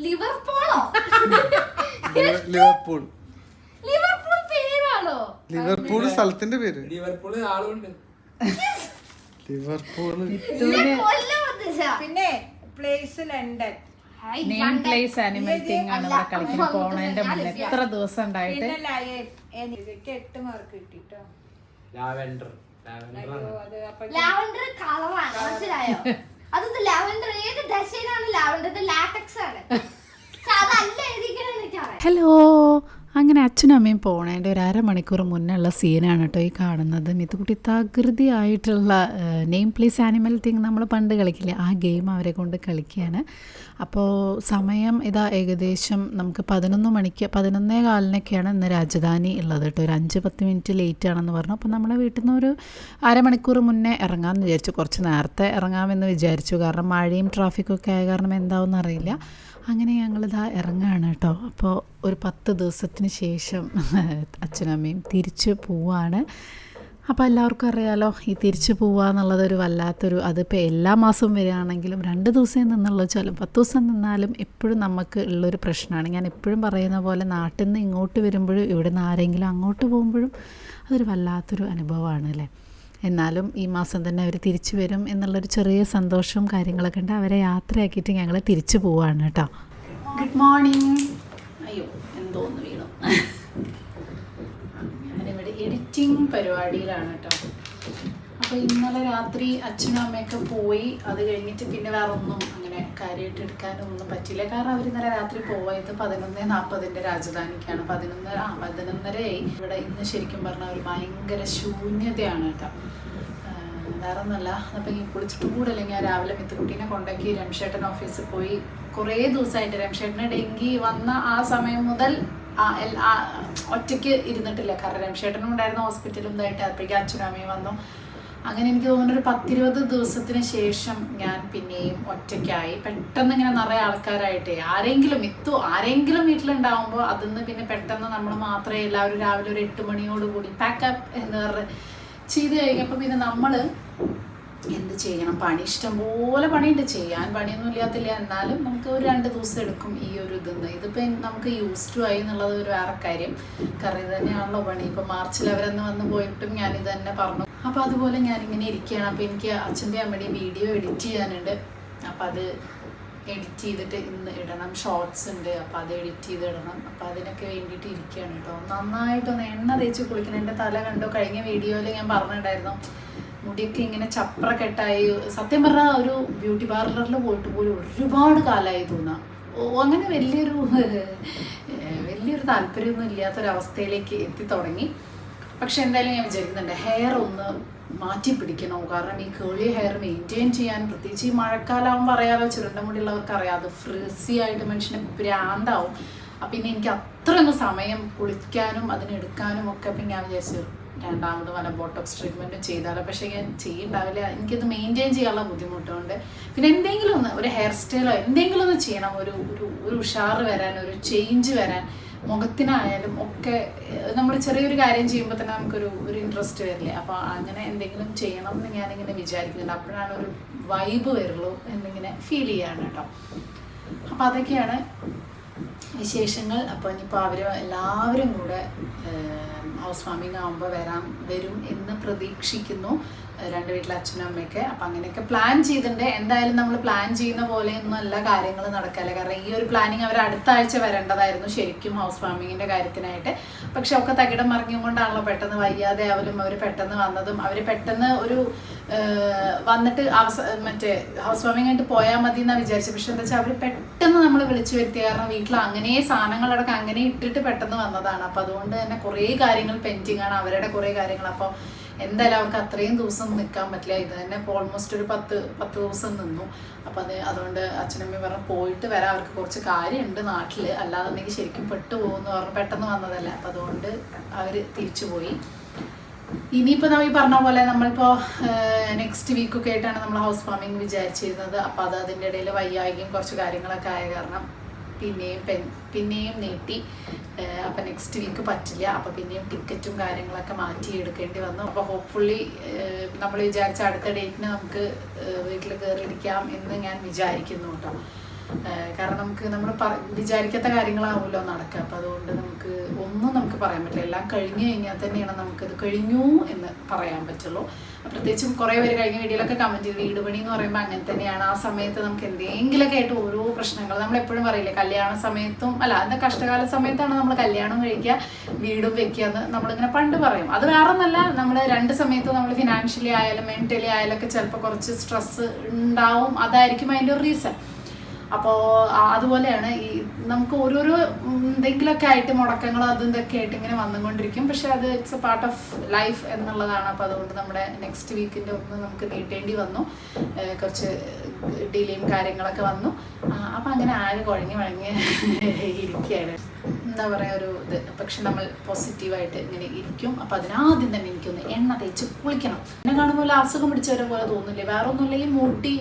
ലിവർപൂളോ? Liverpool. Liverpool പേരാണോ? Liverpool സ്ഥലത്തിന്റെ പേര്. ലിവർപൂൾ ആളുണ്ട്. ലിവർപൂള് പിന്നെ place London. Name place animal thing ആണ് ഇവിടെ കളിക്കുന്നത്. പോണതിന്റെ മുന്നേ എത്ര ദിവസം ഉണ്ടായിട്ട് 8 മാർക്ക് കിട്ടിട്ടോ. ലാവെൻഡർ ലാവൻഡർ കളറാണ്, മനസ്സിലായോ? അത് ലാവൻഡർ ഏത് ദശയിലാണ് ലാവൻഡർ? ലാറ്റക്സ് ആണ്. അതല്ല എഴുതിക്കണേ എനിക്കറിയാം. ഹലോ, അങ്ങനെ അച്ഛനും അമ്മയും പോണേൻ്റെ ഒരു അരമണിക്കൂർ മുന്നേ ഉള്ള സീനാണ് കേട്ടോ ഈ കാണുന്നത്. മിത്തുകുട്ടി തകൃതിയായിട്ടുള്ള നെയിം പ്ലേസ് ആനിമൽ തിങ് നമ്മൾ പണ്ട് കളിക്കില്ലേ, ആ ഗെയിം അവരെ കൊണ്ട് കളിക്കുകയാണ്. അപ്പോൾ സമയം ഇതാ ഏകദേശം നമുക്ക് 11:15 ഇന്ന് രാജധാനി ഉള്ളത് കേട്ടോ. ഒരു 5-10 മിനിറ്റ് ലേറ്റ് ആണെന്ന് പറഞ്ഞു. അപ്പോൾ നമ്മളെ വീട്ടിൽ നിന്ന് ഒരു അരമണിക്കൂർ മുന്നേ ഇറങ്ങാമെന്ന് വിചാരിച്ചു. കുറച്ച് നേരത്തെ ഇറങ്ങാമെന്ന് വിചാരിച്ചു, കാരണം മഴയും ട്രാഫിക്കൊക്കെ ആയ കാരണം എന്താവുമെന്ന് അറിയില്ല. അങ്ങനെ ഞങ്ങളിതാ ഇറങ്ങുകയാണ് കേട്ടോ. അപ്പോൾ ഒരു 10 ദിവസത്തിന് ശേഷം അച്ഛനമ്മയും തിരിച്ച് പോവാണ്. അപ്പോൾ എല്ലാവർക്കും അറിയാലോ, ഈ തിരിച്ച് പോവുക എന്നുള്ളതൊരു വല്ലാത്തൊരു, അതിപ്പോൾ എല്ലാ മാസവും വരികയാണെങ്കിലും 2 ദിവസം നിന്നുള്ള വെച്ചാലും 10 ദിവസം നിന്നാലും എപ്പോഴും നമുക്ക് ഉള്ളൊരു പ്രശ്നമാണ്. ഞാൻ എപ്പോഴും പറയുന്ന പോലെ നാട്ടിൽ നിന്ന് ഇങ്ങോട്ട് വരുമ്പോഴും ഇവിടെ നിന്ന് ആരെങ്കിലും അങ്ങോട്ട് പോകുമ്പോഴും അതൊരു വല്ലാത്തൊരു അനുഭവമാണ് അല്ലേ. എന്നാലും ഈ മാസം തന്നെ അവർ തിരിച്ചു വരും എന്നുള്ളൊരു ചെറിയ സന്തോഷവും കാര്യങ്ങളൊക്കെ ഉണ്ട്. അവരെ യാത്രയാക്കിയിട്ട് ഞങ്ങൾ തിരിച്ചു പോവാണ് കേട്ടോ. Good morning. അയ്യോ എന്തോന്ന് വീണു. ഞാനിവിടെ എഡിറ്റിംഗ് പരിപാടിയിലാണ് കേട്ടോ. അപ്പോൾ ഇന്നലെ രാത്രി അച്ഛനും അമ്മയൊക്കെ പോയി. അത് കഴിഞ്ഞിട്ട് പിന്നെ വേറെ ഒന്നും അങ്ങനെ കാര്യമായിട്ട് എടുക്കാനൊന്നും പറ്റില്ല. കാരണം അവർ ഇന്നലെ രാത്രി പോയത് 11:40 രാജധാനിക്കാണ്. 11:30 ഇവിടെ ഇന്ന് ശരിക്കും പറഞ്ഞാൽ ഒരു ഭയങ്കര ശൂന്യതയാണ് കേട്ടോ. വേറെ ഒന്നുമല്ല, അപ്പം ഈ കുളിച്ചിട്ട് കൂടല്ലേ ഞാൻ രാവിലെ മിത്തുകുട്ടീനെ കൊണ്ടാക്കി രംഷേട്ടൻ ഓഫീസിൽ പോയി. കുറേ ദിവസമായിട്ട് രംഷേട്ടന് ഡെങ്കി വന്ന ആ സമയം മുതൽ ഒറ്റയ്ക്ക് ഇരുന്നിട്ടില്ല. കാരണം രംഷേട്ടനും ഉണ്ടായിരുന്ന ഹോസ്പിറ്റലും ഇതായിട്ട് അപ്പോഴേക്കും അച്ഛനും അമ്മയും വന്നു. അങ്ങനെ എനിക്ക് തോന്നുന്നു ഒരു 10-20 ദിവസത്തിന് ശേഷം ഞാൻ പിന്നെയും ഒറ്റയ്ക്കായി. പെട്ടെന്ന് ഇങ്ങനെ നിറയെ ആൾക്കാരായിട്ടേ ആരെങ്കിലും വീട്ടിലുണ്ടാവുമ്പോൾ അതിന്ന് പിന്നെ പെട്ടെന്ന് നമ്മൾ മാത്രമേ എല്ലാവരും രാവിലെ ഒരു 8 മണിയോടുകൂടി പാക്കപ്പ് എന്ന് പറഞ്ഞ് ചെയ്ത് കഴിഞ്ഞപ്പോൾ പിന്നെ നമ്മൾ എന്ത് ചെയ്യണം, പണി ഇഷ്ടംപോലെ പണിയുണ്ട്, ചെയ്യാൻ പണിയൊന്നും ഇല്ലാത്തില്ല. എന്നാലും നമുക്ക് ഒരു 2 ദിവസം എടുക്കും ഈ ഒരു ഇതിപ്പോൾ നമുക്ക് യൂസ് ടു ആയി എന്നുള്ളത് ഒരു വേറെ കാര്യം. കാരണം ഇത് തന്നെയാണല്ലോ പണി. ഇപ്പോൾ മാർച്ചിൽ അവരന്ന് വന്ന് പോയിട്ടും ഞാനിത് തന്നെ പറഞ്ഞു. അപ്പോൾ അതുപോലെ ഞാനിങ്ങനെ ഇരിക്കുകയാണ്. അപ്പോൾ എനിക്ക് അച്ഛൻ്റെ അമ്മയുടെയും വീഡിയോ എഡിറ്റ് ചെയ്യാനുണ്ട്. അപ്പോൾ അത് എഡിറ്റ് ചെയ്തിട്ട് ഇന്ന് ഇടണം. ഷോർട്സ് ഉണ്ട്, അപ്പോൾ അത് എഡിറ്റ് ചെയ്ത് ഇടണം. അപ്പോൾ അതിനൊക്കെ വേണ്ടിയിട്ട് ഇരിക്കുകയാണ് കേട്ടോ. നന്നായിട്ടൊന്ന് എണ്ണ തേച്ച് കുളിക്കണം. എൻ്റെ തല കണ്ടോ, കഴിഞ്ഞ വീഡിയോയിൽ ഞാൻ പറഞ്ഞിട്ടുണ്ടായിരുന്നു മുടിയൊക്കെ ഇങ്ങനെ ചപ്രക്കെട്ടായി. സത്യം പറഞ്ഞാൽ ഒരു ബ്യൂട്ടി പാർലറിൽ പോയിട്ട് പോലും ഒരുപാട് കാലമായി തോന്നാം. അങ്ങനെ വലിയൊരു താല്പര്യമൊന്നും ഇല്ലാത്തൊരവസ്ഥയിലേക്ക് എത്തി തുടങ്ങി. പക്ഷെ എന്തായാലും ഞാൻ വിചാരിക്കുന്നുണ്ട് ഹെയർ ഒന്ന് മാറ്റി പിടിക്കണോ. കാരണം ഈ കേളി ഹെയർ മെയിൻറ്റെയിൻ ചെയ്യാൻ, പ്രത്യേകിച്ച് ഈ മഴക്കാലമാകുമ്പോൾ അറിയാലോ, ചുരുണ്ട മുടിയുള്ളവർക്ക് അറിയാം, അത് ഫ്രിസി ആയിട്ട് മനുഷ്യന് ഭ്രാന്താവും. അപ്പം പിന്നെ എനിക്ക് അത്രയൊന്നും സമയം കുളിക്കാനും അതിനെടുക്കാനും ഒക്കെ. അപ്പം ഞാൻ വിചാരിച്ചു രണ്ടാമത് വല്ല ബോട്ടോക്സ് ട്രീറ്റ്മെൻറ്റും ചെയ്താലോ. പക്ഷേ ഞാൻ ചെയ്യുന്നുണ്ടാവില്ല, എനിക്കത് മെയിൻറ്റെയിൻ ചെയ്യാനുള്ള ബുദ്ധിമുട്ടുണ്ട്. പിന്നെ എന്തെങ്കിലും ഒന്ന് ഒരു ഹെയർ സ്റ്റൈലോ എന്തെങ്കിലും ഒന്ന് ചെയ്യണം, ഒരു ഉഷാറ് വരാൻ, ഒരു ചേഞ്ച് വരാൻ, മുഖത്തിനായാലും ഒക്കെ. നമ്മൾ ചെറിയൊരു കാര്യം ചെയ്യുമ്പോൾ തന്നെ നമുക്കൊരു ഇൻട്രസ്റ്റ് വരില്ലേ. അപ്പോൾ അങ്ങനെ എന്തെങ്കിലും ചെയ്യണം എന്ന് ഞാനിങ്ങനെ വിചാരിക്കുന്നുണ്ട്. അപ്പോഴാണ് ഒരു വൈബ് വരുള്ളൂ എന്നിങ്ങനെ ഫീൽ ചെയ്യാണ് കേട്ടോ. അപ്പോൾ അതൊക്കെയാണ് വിശേഷങ്ങൾ. അപ്പോൾ ഇനിയിപ്പോൾ എല്ലാവരും കൂടെ ഹൗസ് വാമിങ് ആകുമ്പോൾ വരും എന്ന് പ്രതീക്ഷിക്കുന്നു, 2 വീട്ടിലെ അച്ഛനും അമ്മയൊക്കെ. അപ്പം അങ്ങനെയൊക്കെ പ്ലാൻ ചെയ്തിട്ടുണ്ട്. എന്തായാലും നമ്മൾ പ്ലാൻ ചെയ്യുന്ന പോലെയൊന്നും അല്ല കാര്യങ്ങൾ നടക്കാല്ലേ. കാരണം ഈ ഒരു പ്ലാനിങ് അവർ അടുത്ത ആഴ്ച വരേണ്ടതായിരുന്നു ശരിക്കും ഹൗസ് വാമിങ്ങിൻ്റെ കാര്യത്തിനായിട്ട്. പക്ഷെ ഒക്കെ തകിടം മറിഞ്ഞും കൊണ്ടാണല്ലോ പെട്ടെന്ന് വയ്യാതെ ആവലും അവർ പെട്ടെന്ന് വന്നതും. അവർ പെട്ടെന്ന് ഒരു വന്നിട്ട് മറ്റേ ഹൗസ് വാമിങ് ആയിട്ട് പോയാൽ മതി എന്നാണ് വിചാരിച്ചത്. പക്ഷെ എന്താ വെച്ചാൽ അവർ പെട്ടെന്ന് നമ്മൾ വിളിച്ചു വരുത്തിയ കാരണം വീട്ടിൽ അങ്ങനെ സാധനങ്ങളടക്കം അങ്ങനെ ഇട്ടിട്ട് പെട്ടെന്ന് വന്നതാണ്. അപ്പോൾ അതുകൊണ്ട് തന്നെ കുറേ കാര്യങ്ങൾ പെൻഡിങ് ആണ്, അവരുടെ കുറേ കാര്യങ്ങൾ. അപ്പോൾ എന്തായാലും അവർക്ക് അത്രയും ദിവസം നിൽക്കാൻ പറ്റില്ല. ഇത് തന്നെ ഇപ്പോൾ ഓൾമോസ്റ്റ് ഒരു 10 ദിവസം നിന്നു. അപ്പോൾ അതുകൊണ്ട് അച്ഛനമ്മയും പറഞ്ഞു പോയിട്ട് വരാം, അവർക്ക് കുറച്ച് കാര്യമുണ്ട് നാട്ടിൽ, അല്ലാന്നുണ്ടെങ്കിൽ ശരിക്കും പെട്ടുപോകുമെന്ന് പറഞ്ഞു. പെട്ടെന്ന് വന്നതല്ല. അപ്പോൾ അതുകൊണ്ട് അവർ തിരിച്ചു പോയി. ഇനിയിപ്പോൾ നമ്മൾ ഈ പറഞ്ഞ പോലെ നമ്മളിപ്പോൾ നെക്സ്റ്റ് വീക്കൊക്കെ ആയിട്ടാണ് നമ്മൾ ഹൗസ് വാമിങ് വിചാരിച്ചിരുന്നത്. അപ്പോൾ അതിൻ്റെ ഇടയിൽ വയ്യായികയും കുറച്ച് കാര്യങ്ങളൊക്കെ ആയ കാരണം പിന്നെയും നീട്ടി. അപ്പം നെക്സ്റ്റ് വീക്ക് പറ്റില്ല. അപ്പോൾ പിന്നെയും ടിക്കറ്റും കാര്യങ്ങളൊക്കെ മാറ്റി എടുക്കേണ്ടി വന്നു. അപ്പോൾ ഹോപ്പ്ഫുള്ളി നമ്മൾ വിചാരിച്ച അടുത്ത ഡേറ്റിന് നമുക്ക് വീട്ടിൽ കയറിയിരിക്കാം എന്ന് ഞാൻ വിചാരിക്കുന്നു കേട്ടോ. കാരണം നമുക്ക് നമ്മൾ വിചാരിക്കാത്ത കാര്യങ്ങളാവുമല്ലോ നടക്കുക. അപ്പോൾ അതുകൊണ്ട് ഒന്നും നമുക്ക് പറയാൻ പറ്റില്ല. എല്ലാം കഴിഞ്ഞു കഴിഞ്ഞാൽ തന്നെയാണ് നമുക്കത് കഴിഞ്ഞു എന്ന് പറയാൻ പറ്റുള്ളൂ. പ്രത്യേകിച്ചും കുറേ പേര് കഴിഞ്ഞ വീഡിയോയിലൊക്കെ കമൻറ്റ് ചെയ്ത് വീട് പണി എന്ന് പറയുമ്പോൾ അങ്ങനെ തന്നെയാണ്. ആ സമയത്ത് നമുക്ക് എന്തെങ്കിലുമൊക്കെ ആയിട്ട് ഓരോ പ്രശ്നങ്ങൾ നമ്മളെപ്പോഴും പറയില്ലേ, കല്യാണ സമയത്തും അല്ല എന്താ കഷ്ടകാല സമയത്താണ് നമ്മൾ കല്യാണം കഴിക്കുക വീടും വെക്കുക എന്ന് നമ്മളിങ്ങനെ പണ്ട് പറയും. അത് വേറൊന്നല്ല, നമ്മൾ രണ്ട് സമയത്തും നമ്മൾ ഫിനാൻഷ്യലി ആയാലും മെൻ്റലി ആയാലും ഒക്കെ ചിലപ്പോൾ കുറച്ച് സ്ട്രെസ്സ് ഉണ്ടാവും. അതായിരിക്കും അതിൻ്റെ ഒരു റീസൺ. അപ്പോൾ അതുപോലെയാണ് ഈ നമുക്ക് ഓരോരോ എന്തെങ്കിലുമൊക്കെ ആയിട്ട് മുടക്കങ്ങൾ അതും ഇതൊക്കെ ആയിട്ട് ഇങ്ങനെ വന്നുകൊണ്ടിരിക്കും. പക്ഷെ അത് it's A part of life എന്നുള്ളതാണ്. അപ്പോൾ അതുകൊണ്ട് നമ്മുടെ നെക്സ്റ്റ് വീക്കിൻ്റെ ഒന്ന് നമുക്ക് നീട്ടേണ്ടി വന്നു, കുറച്ച് ഡിലേയും കാര്യങ്ങളൊക്കെ വന്നു. അപ്പം അങ്ങനെ ആകെ കുഴങ്ങി ഇരിക്കുകയാണ്. എന്താ പറയുക ഒരു ഇത്. പക്ഷെ നമ്മൾ പോസിറ്റീവായിട്ട് ഇങ്ങനെ ഇരിക്കും. അപ്പം അതിനാദ്യം തന്നെ എനിക്കൊന്ന് എണ്ണ തേച്ച് കുളിക്കണം. എന്നെ കാണുമ്പോൾ അസുഖം പിടിച്ചവരെ പോലെ തോന്നില്ലേ, വേറെ ഒന്നുമില്ല ഈ മുടി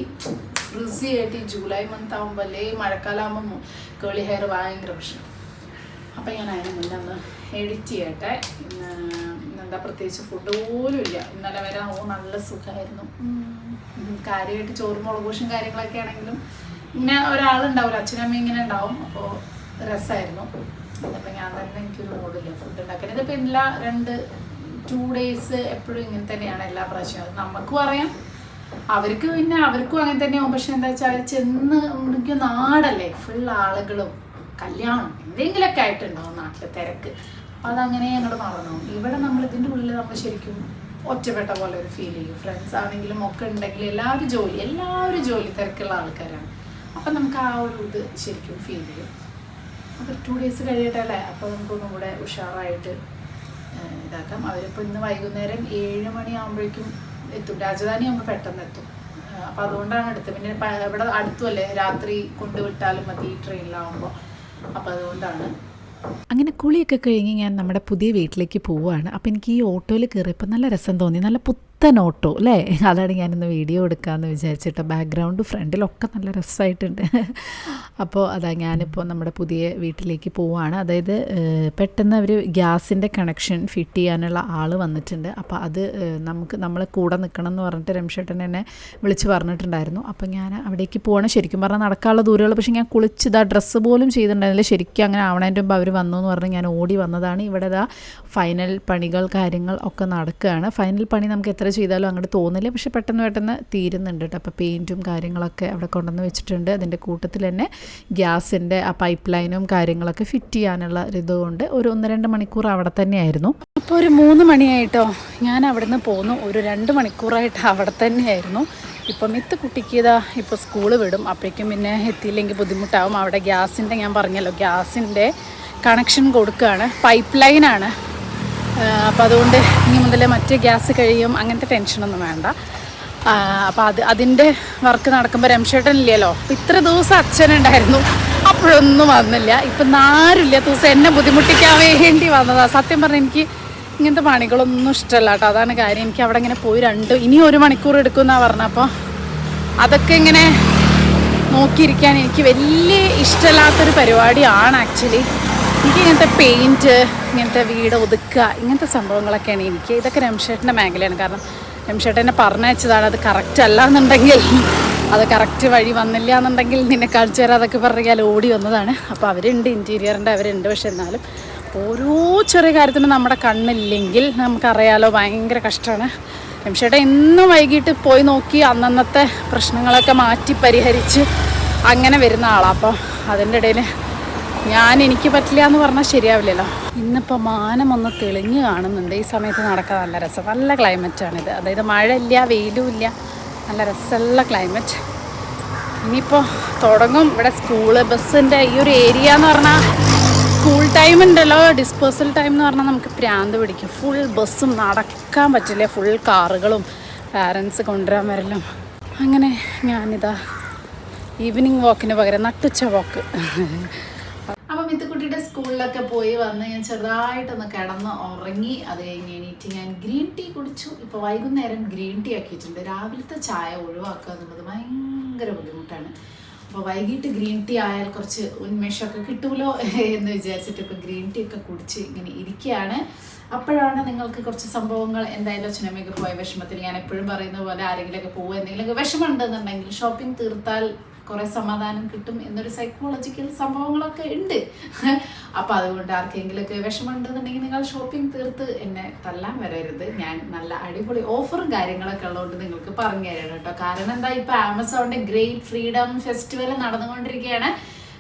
ഫ്രിസി ആയിട്ട് ഈ ജൂലൈ മന്ത് ആകുമ്പോൾ അല്ലേ മഴക്കാലം ആകുമ്പോൾ കേളി ഹെയർ ഭയങ്കര പ്രശ്നം. അപ്പം ഞാൻ അതിന് മുന്നേ ഒന്ന് എഡിറ്റ് ചെയ്യട്ടെ. ഇന്നെന്താ പ്രത്യേകിച്ച് ഫുഡ് പോലും ഇല്ല. ഇന്നലെ വരെ നല്ല സുഖമായിരുന്നു. കാര്യമായിട്ട് ചോറും മുളകുപൂശും കാര്യങ്ങളൊക്കെ ആണെങ്കിലും ഇങ്ങനെ ഒരാളുണ്ടാവില്ല, അച്ഛനും അമ്മയും ഇങ്ങനെ ഉണ്ടാവും. അപ്പോൾ രസമായിരുന്നു. അപ്പം ഞാൻ തന്നെ എനിക്കൊരു മൂടില്ല ഫുഡ് ഉണ്ടാക്കാൻ. ഇതിപ്പോൾ എല്ലാ 2 days എപ്പോഴും ഇങ്ങനെ തന്നെയാണ് എല്ലാ പ്രാവശ്യവും. നമുക്കും അറിയാം, അവർക്ക് പിന്നെ അവർക്കും അങ്ങനെ തന്നെയാവും. പക്ഷെ എന്താ വെച്ചാൽ അവർ ചെന്ന് എനിക്ക് നാടല്ലേ, ഫുൾ ആളുകളും കല്യാണം എന്തെങ്കിലുമൊക്കെ ആയിട്ടുണ്ടാവും നാട്ടിലെ തിരക്ക്. അപ്പം അതങ്ങനെ ഞങ്ങൾ മറന്നു. ഇവിടെ നമ്മൾ ഇതിൻ്റെ ഉള്ളിൽ നമ്മൾ ശരിക്കും ഒറ്റപ്പെട്ട പോലെ ഒരു ഫീൽ ചെയ്യും. ഫ്രണ്ട്സ് ആണെങ്കിലും ഒക്കെ ഉണ്ടെങ്കിൽ എല്ലാവരും ജോലി തിരക്കുള്ള ആൾക്കാരാണ്. അപ്പം നമുക്ക് ആ ഒരു ഇത് ശരിക്കും ഫീൽ ചെയ്യും. അപ്പോൾ 2 days കഴിയട്ടല്ലേ, അപ്പോൾ നമുക്കൊന്നും കൂടെ ഉഷാറായിട്ട് ഇതാക്കാം. അവരിപ്പോൾ ഇന്ന് വൈകുന്നേരം 7 മണിയാകുമ്പോഴേക്കും എത്തും. രാജധാനി ആകുമ്പോൾ പെട്ടെന്ന് എത്തും. അപ്പോൾ അതുകൊണ്ടാണ് അടുത്ത്. പിന്നെ ഇവിടെ അടുത്തുമല്ലേ, രാത്രി കൊണ്ടുവിട്ടാലും മതി ട്രെയിനിലാവുമ്പോൾ. അപ്പോൾ അതുകൊണ്ടാണ്. അങ്ങനെ കുളിയൊക്കെ കഴിഞ്ഞ് ഞാൻ നമ്മുടെ പുതിയ വീട്ടിലേക്ക് പോവുകയാണ്. അപ്പോൾ എനിക്ക് ഈ ഓട്ടോയിൽ കയറിയപ്പോൾ നല്ല രസം തോന്നി. നല്ല പുത്തൻ ഓട്ടോ അല്ലേ, അതാണ് ഞാനിന്ന് വീഡിയോ എടുക്കാമെന്ന് വിചാരിച്ചിട്ട്. ബാക്ക്ഗ്രൗണ്ട് ഫ്രണ്ടിലൊക്കെ നല്ല രസമായിട്ടുണ്ട്. അപ്പോൾ അതാ ഞാനിപ്പോൾ നമ്മുടെ പുതിയ വീട്ടിലേക്ക് പോവുകയാണ്. അതായത് പെട്ടെന്ന് ഒരു ഗ്യാസിൻ്റെ കണക്ഷൻ ഫിറ്റ് ചെയ്യാനുള്ള ആൾ വന്നിട്ടുണ്ട്. അപ്പോൾ അത് നമ്മളെ കൂടെ നിൽക്കണം എന്ന് പറഞ്ഞിട്ട് രംഷേട്ടൻ എന്നെ വിളിച്ച് പറഞ്ഞിട്ടുണ്ടായിരുന്നു. അപ്പോൾ ഞാൻ അവിടേക്ക് പോകണം. ശരിക്കും പറഞ്ഞാൽ നടക്കാനുള്ള ദൂരമുള്ളൂ. പക്ഷേ ഞാൻ കുളിച്ച് ഡ്രസ്സ് പോലും ചെയ്തിട്ടുണ്ടായിരുന്നില്ല. ശരിക്കും അങ്ങനെ ആവണതിൻ്റെ മുമ്പ് അവർ വന്നു എന്ന് പറഞ്ഞ് ഞാൻ ഓടി വന്നതാണ്. ഇവിടെ ഫൈനൽ പണികൾ കാര്യങ്ങൾ ഒക്കെ നടക്കുകയാണ്. ഫൈനൽ പണി നമുക്ക് എത്ര ചെയ്താലും അങ്ങോട്ട് തോന്നില്ല, പക്ഷെ പെട്ടെന്ന് തീരുന്നുണ്ട് കേട്ടോ. അപ്പോൾ പെയിൻറ്റും കാര്യങ്ങളൊക്കെ അവിടെ കൊണ്ടുവന്ന് വെച്ചിട്ടുണ്ട്. അതിൻ്റെ കൂട്ടത്തിൽ തന്നെ ഗ്യാസിൻ്റെ ആ പൈപ്പ് ലൈനും കാര്യങ്ങളൊക്കെ ഫിറ്റ് ചെയ്യാനുള്ള ഇതുകൊണ്ട് ഒരു 1-2 മണിക്കൂർ അവിടെ തന്നെയായിരുന്നു. അപ്പോൾ ഒരു 3 മണിയായിട്ടോ ഞാൻ അവിടെ നിന്ന് പോന്നു. ഒരു 2 മണിക്കൂറായിട്ട് അവിടെ തന്നെയായിരുന്നു. ഇപ്പം കുട്ടിക്ക് ഇപ്പോൾ സ്കൂൾ വിടും. അപ്പോഴേക്കും പിന്നെ എത്തിയില്ലെങ്കിൽ ബുദ്ധിമുട്ടാവും. അവിടെ ഗ്യാസിൻ്റെ ഞാൻ പറഞ്ഞല്ലോ, ഗ്യാസിൻ്റെ കണക്ഷൻ കൊടുക്കുകയാണ്. പൈപ്പ് ലൈനാണ്. അപ്പോൾ അതുകൊണ്ട് ഇനി മുതൽ മറ്റേ ഗ്യാസ് കഴിയും, അങ്ങനത്തെ ടെൻഷനൊന്നും വേണ്ട. അപ്പോൾ അതിൻ്റെ വർക്ക് നടക്കുമ്പോൾ രംഷേട്ടനില്ലല്ലോ. അപ്പോൾ ഇത്ര ദിവസം അച്ഛനുണ്ടായിരുന്നു, അപ്പോഴൊന്നും വന്നില്ല. ഇപ്പം ആരുമില്ല ദിവസം എന്നെ ബുദ്ധിമുട്ടിക്കാൻ വേണ്ടി വന്നതാണ്. സത്യം പറഞ്ഞാൽ എനിക്ക് ഇങ്ങനത്തെ പണികളൊന്നും ഇഷ്ടമല്ല കേട്ടോ. അതാണ് കാര്യം. എനിക്ക് അവിടെ ഇങ്ങനെ പോയി ഇനി 1 മണിക്കൂർ എടുക്കുമെന്നാണ് പറഞ്ഞത്. അപ്പോൾ അതൊക്കെ ഇങ്ങനെ നോക്കിയിരിക്കാൻ എനിക്ക് വലിയ ഇഷ്ടമില്ലാത്തൊരു പരിപാടിയാണ് ആക്ച്വലി. എനിക്ക് ഇങ്ങനത്തെ പെയിൻറ്റ്, ഇങ്ങനത്തെ വീട് ഒതുക്കുക, ഇങ്ങനത്തെ സംഭവങ്ങളൊക്കെയാണ് എനിക്ക്. ഇതൊക്കെ രംഷേട്ടൻ്റെ മേഖലയാണ്. കാരണം രംഷേട്ടനെ പറഞ്ഞയച്ചതാണ്. അത് കറക്റ്റ് അല്ല എന്നുണ്ടെങ്കിൽ, അത് കറക്റ്റ് വഴി വന്നില്ല എന്നുണ്ടെങ്കിൽ നിന്നെ കാണിച്ചു തരാം അതൊക്കെ പറഞ്ഞാൽ ഓടി വന്നതാണ്. അപ്പോൾ അവരുണ്ട്, ഇൻറ്റീരിയറിൻ്റെ അവരുണ്ട്. പക്ഷെ എന്നാലും ഓരോ ചെറിയ കാര്യത്തിനും നമ്മുടെ കണ്ണില്ലെങ്കിൽ നമുക്കറിയാലോ ഭയങ്കര കഷ്ടമാണ്. രംഷേട്ടൻ എന്നും വൈകിട്ട് പോയി നോക്കി അന്നന്നത്തെ പ്രശ്നങ്ങളൊക്കെ മാറ്റി പരിഹരിച്ച് അങ്ങനെ വരുന്ന ആളാണ്. അപ്പോൾ അതിൻ്റെ ഇടയിൽ എനിക്ക് പറ്റില്ല എന്ന് പറഞ്ഞാൽ ശരിയാവില്ലല്ലോ. ഇന്നിപ്പോൾ മാനം ഒന്ന് തെളിഞ്ഞ് കാണുന്നുണ്ട്. ഈ സമയത്ത് നടക്കാൻ നല്ല രസം. നല്ല ക്ലൈമറ്റാണിത്. അതായത് മഴയില്ല വെയിലും ഇല്ല, നല്ല രസമുള്ള ക്ലൈമറ്റ്. ഇനിയിപ്പോൾ തുടങ്ങും ഇവിടെ സ്കൂള് ബസ്സിൻ്റെ ഈ ഒരു ഏരിയ എന്ന് പറഞ്ഞാൽ സ്കൂൾ ടൈം ഉണ്ടല്ലോ, ഡിസ്പേഴ്സൽ ടൈം എന്ന് പറഞ്ഞാൽ നമുക്ക് പ്രാന്ത് പിടിക്കും. ഫുൾ ബസ്സും, നടക്കാൻ പറ്റില്ല, ഫുൾ കാറുകളും, പാരൻസ് കൊണ്ടുവരാൻ വരലും. അങ്ങനെ ഞാനിതാ ഈവനിങ് വാക്കിന് പകരം നട്ടുച്ച വാക്ക്. അപ്പം മിത്തുക്കുട്ടിയുടെ സ്കൂളിലൊക്കെ പോയി വന്ന് ഞാൻ ചെറുതായിട്ടൊന്ന് കിടന്ന് ഉറങ്ങി. അത് കഴിഞ്ഞ് എണീറ്റ് ഞാൻ ഗ്രീൻ ടീ കുടിച്ചു. ഇപ്പോൾ വൈകുന്നേരം ഗ്രീൻ ടീ ആക്കിയിട്ടുണ്ട്. രാവിലത്തെ ചായ ഒഴിവാക്കുക എന്നുള്ളത് ഭയങ്കര ബുദ്ധിമുട്ടാണ്. അപ്പോൾ വൈകിട്ട് ഗ്രീൻ ടീ ആയാൽ കുറച്ച് ഉന്മേഷമൊക്കെ കിട്ടുമല്ലോ എന്ന് വിചാരിച്ചിട്ട് ഇപ്പോൾ ഗ്രീൻ ടീ ഒക്കെ കുടിച്ച് ഇങ്ങനെ ഇരിക്കുകയാണ്. അപ്പോഴാണ് നിങ്ങൾക്ക് കുറച്ച് സംഭവങ്ങൾ എന്തായാലും അച്ഛനമ്മയൊക്കെ പോയ വിഷമത്തിൽ ഞാൻ എപ്പോഴും പറയുന്ന പോലെ ആരെങ്കിലുമൊക്കെ പോകുക എന്തെങ്കിലുമൊക്കെ വിഷമമുണ്ടെന്നുണ്ടെങ്കിൽ ഷോപ്പിംഗ് തീർത്താൽ കുറേ സമാധാനം കിട്ടും എന്നൊരു സൈക്കോളജിക്കൽ സംഭവങ്ങളൊക്കെ ഉണ്ട്. അപ്പോൾ അതുകൊണ്ട് ആർക്കെങ്കിലുമൊക്കെ വിഷമമുണ്ടെന്നുണ്ടെങ്കിൽ നിങ്ങൾ ഷോപ്പിംഗ് തീർത്ത് എന്നെ തല്ലാൻ വരരുത്. ഞാൻ നല്ല അടിപൊളി ഓഫറും കാര്യങ്ങളൊക്കെ ഉള്ളതുകൊണ്ട് നിങ്ങൾക്ക് പറഞ്ഞു തരാം കേട്ടോ. കാരണം എന്താ, ഇപ്പോൾ ആമസോണിൻ്റെ ഗ്രേറ്റ് ഫ്രീഡം ഫെസ്റ്റിവൽ നടന്നുകൊണ്ടിരിക്കുകയാണ്.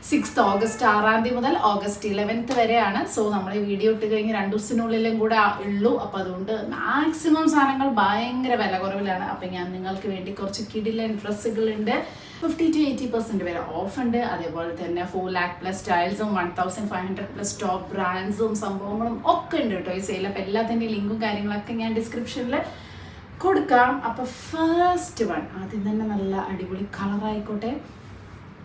6th ഓഗസ്റ്റ് 6 മുതൽ ഓഗസ്റ്റ് 11 വരെയാണ്. സോ നമ്മൾ ഈ വീഡിയോ ഇട്ട് കഴിഞ്ഞ് 2 ദിവസത്തിനുള്ളിലും കൂടെ ഉള്ളൂ. അപ്പോൾ അതുകൊണ്ട് മാക്സിമം സാധനങ്ങൾ ഭയങ്കര വില കുറവിലാണ്. അപ്പം ഞാൻ നിങ്ങൾക്ക് വേണ്ടി കുറച്ച് കിടിലൻ ഡ്രസ്സുകളുണ്ട്. 50 to 80% വരെ ഓഫ് ഉണ്ട്. അതേപോലെ തന്നെ 4 lakh+ സ്റ്റൈൽസും 1500+ ടോപ്പ് ബ്രാൻഡ്സും സംഭവങ്ങളും ഒക്കെ ഉണ്ട് കേട്ടോ ഈ സെയിൽ. അപ്പോൾ എല്ലാത്തിൻ്റെ ലിങ്കും കാര്യങ്ങളൊക്കെ ഞാൻ ഡിസ്ക്രിപ്ഷനിൽ കൊടുക്കാം. അപ്പോൾ ഫസ്റ്റ് വൺ ആദ്യം തന്നെ നല്ല അടിപൊളി കളറായിക്കോട്ടെ,